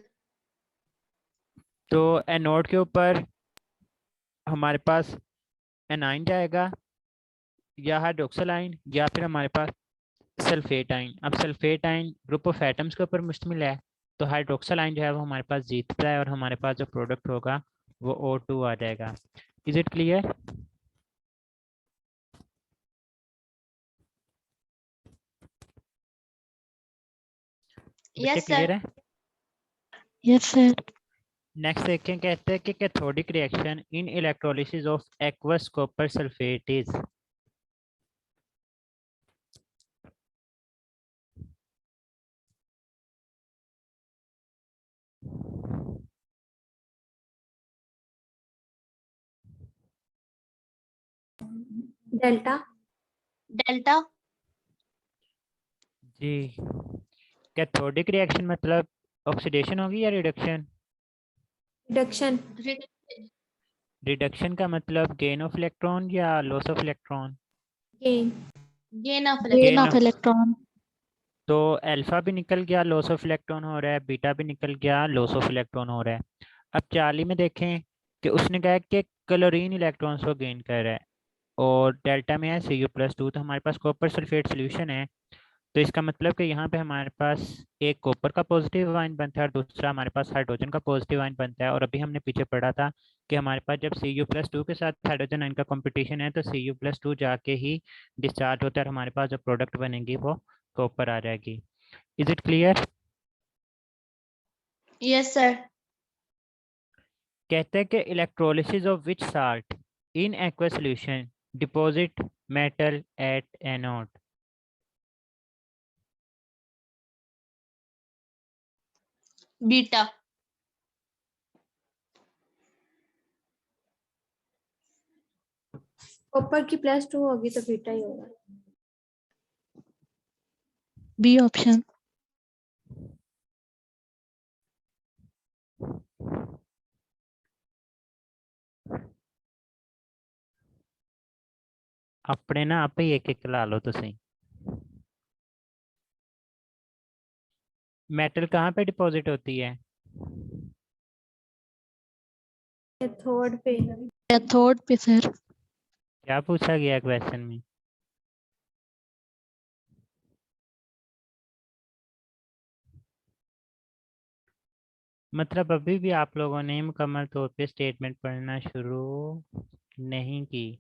तो एनोड के ऊपर हमारे पास एनाइन जाएगा या हाइड्रोक्सल आयन या फिर हमारे पास सल्फेट आयन। अब sulphate ion group of atoms के ऊपर मुश्तमिल है, तो हाइड्रोक्सल आयन जो है वो हमारे पास जीतता है और हमारे पास जो प्रोडक्ट होगा वो O2 आ जाएगा। Is it clear? Yes sir. Clear है? Yes sir. नेक्स्ट देखें, कहते हैं कि cathodic reaction in electrolysis of aqueous copper sulphate is. Delta. Delta. जी, कैथोडिक रिएक्शन मतलब ऑक्सीडेशन होगी या रिडक्शन? रिडक्शन। रिडक्शन का मतलब गेन ऑफ इलेक्ट्रॉन या loss of electron? Gain. Gain of gain electron. Of electron. तो अल्फा भी निकल गया, लॉस ऑफ इलेक्ट्रॉन हो रहा है, बीटा भी निकल गया, लॉस ऑफ इलेक्ट्रॉन हो रहा है। अब चार्ली में देखें कि उसने कहा कि क्लोरीन इलेक्ट्रॉन्स को गेन कर रहा है और डेल्टा में है Cu+2, तो हमारे पास कॉपर सल्फेट सोल्यूशन है। तो इसका मतलब कि यहाँ पे हमारे पास एक कॉपर का पॉजिटिव आयन बनता है और दूसरा हमारे पास हाइड्रोजन का पॉजिटिव आयन बनता है। और अभी हमने पीछे पढ़ा था कि हमारे पास जब Cu+2 के साथ हाइड्रोजन आयन का कंपटीशन है तो Cu+2 जाके ही डिस्चार्ज होता है और हमारे पास जो प्रोडक्ट बनेगी वो कॉपर आ जाएगी। Is it clear? Yes sir. कहते हैं कि electrolysis of which salt in aqua solution deposit metal at anode. Beta. Copper की +2 होगी तो बीटा ही होगा। B option. अपने ना आप ही एक एक ला लो तो सही। मेटल कहाँ पे डिपॉजिट होती है? कैथोड पे। कैथोड पे सर। क्या पूछा गया क्वेश्चन में? मतलब अभी भी आप लोगों ने मुकम्मल तौर पे स्टेटमेंट पढ़ना शुरू नहीं की।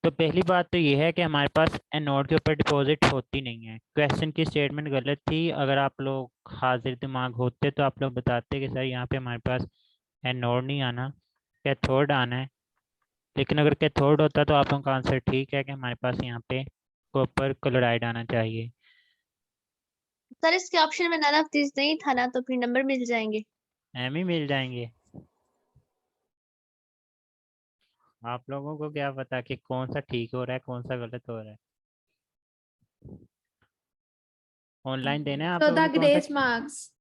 तो पहली बात तो ये है कि हमारे पास एनोड के ऊपर डिपॉजिट होती नहीं है। क्वेश्चन की स्टेटमेंट गलत थी। अगर आप लोग हाजिर दिमाग होते तो आप लोग बताते कि सर यहाँ पे हमारे पास एनोड नहीं आना, कैथोड आना है। लेकिन अगर कैथोड होता तो आप लोगों का आंसर ठीक है कि हमारे पास यहाँ पे कॉपर क्लोराइड आना चाहिए। सर इसके ऑप्शन में नन ऑफ दिस नहीं था ना, तो फिर नंबर मिल जाएंगे। एम ही मिल जाएंगे। आप लोगों को क्या पता कि कौन सा ठीक हो रहा है कौन सा गलत हो रहा है। ऑनलाइन देना है आप लोगों 14 ने कौन सा? Grace marks.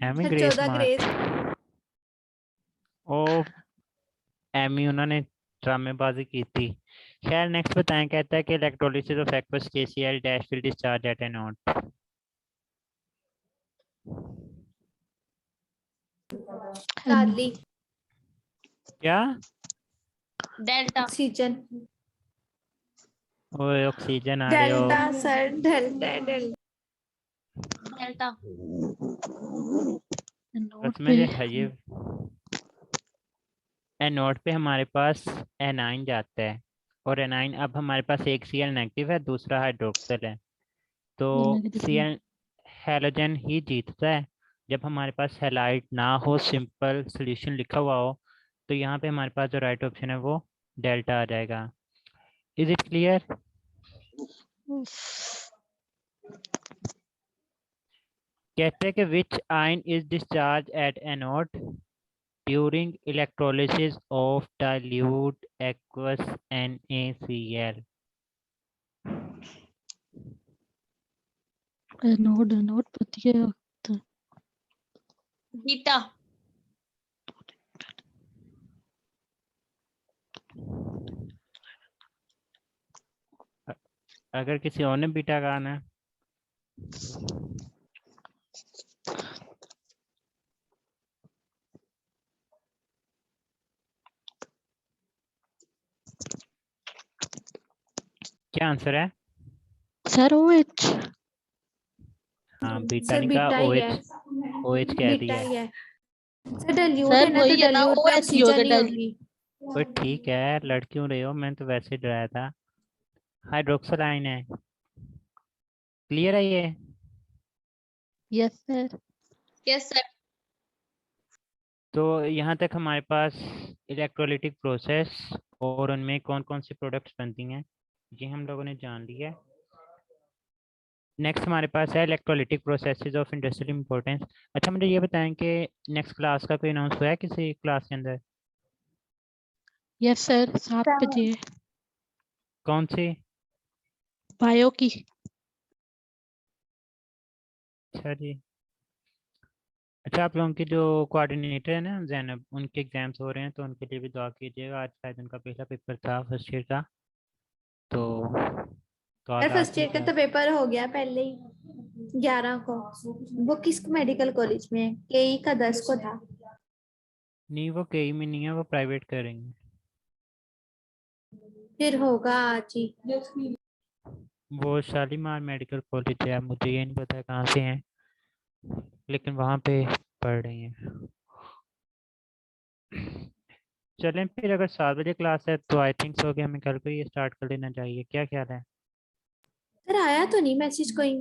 एम ही सर ग्रेस 14 ग्रेस। मार्क्स। ओ, एम ही उन्होंने ड्रामेबाजी की थी। खैर नेक्स्ट बताएं, कहता है कि electrolysis of aqueous KCl dash will discharge at anode. Charlie. क्या? डेल्टा। ऑक्सीजन। ओए ऑक्सीजन आ रहे हो? Delta sir, delta delta. Delta. उसमें जो है ये एनोड पे हमारे पास एनाइन जाता है और एनाइन। अब हमारे पास एक Cl नेगेटिव है, दूसरा हाइड्रोक्सिल है, तो Cl हैलोजन ही जीतता है। जब हमारे पास हैलाइड ना हो, सिंपल सॉल्यूशन लिखा हुआ हो, तो यहाँ पे हमारे पास जो राइट ऑप्शन है वो डेल्टा आ जाएगा। Is it clear? कहते हैं कि विच ion is discharge at anode during electrolysis of dilute aqueous NaCl। Anode anode पता है। बीटा। अगर किसी और ने बीटा कहा ना, क्या आंसर है? Sir OH। हाँ, बीटा सर नहीं कहा, बीटा ही है, OH कह बीटा दिया। ही है सर। डाइल्यूट सर है ना, तो वही है ना, डाइल्यूट में OH ही होता ऑक्सीजन है ही डाइल्यूट। होगी। पर ठीक है, लड़ क्यों रहे हो? मैंने तो वैसे ही डराया था। हाइड्रोक्सिल आयन है। क्लियर है ये? Yes sir. Yes sir. तो यहाँ तक हमारे पास इलेक्ट्रोलिटिक प्रोसेस और उनमें कौन कौन सी प्रोडक्ट्स बनती हैं ये हम लोगों ने जान लिया है। नेक्स्ट हमारे पास है electrolytic processes of industrial importance. अच्छा, मुझे ये बताएं कि नेक्स्ट क्लास का कोई अनाउंस हुआ है किसी क्लास के अंदर? यस सर 7 बजे कौन सी? बायो की। अच्छा जी। अच्छा, आप लोगों की जो कोऑर्डिनेटर है ना जैनब, उनके एग्जाम्स हो रहे हैं, तो उनके लिए भी दुआ कीजिएगा। आज शायद उनका पहला पेपर था फर्स्ट ईयर का, तो सर आज फर्स्ट ईयर का तो पेपर हो गया पहले ही, 11 को। वो किस मेडिकल कॉलेज में है? केई का 10 को था। नहीं, वो कई में नहीं है, वो प्राइवेट करेंगे। फिर होगा आज ही। वो शालीमार मेडिकल कॉलेज है, मुझे ये नहीं पता कहाँ से है, लेकिन वहाँ पे पढ़ रही हैं। चलें फिर, अगर 7 बजे क्लास है तो आई थिंक सो कि हमें कल को ही स्टार्ट कर लेना चाहिए। क्या ख्याल है? सर आया तो नहीं मैसेज कोई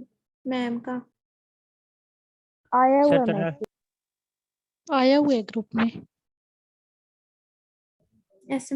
मैम का? आया सर हुआ तरह मैसेज। आया हुआ है ग्रुप में। SMS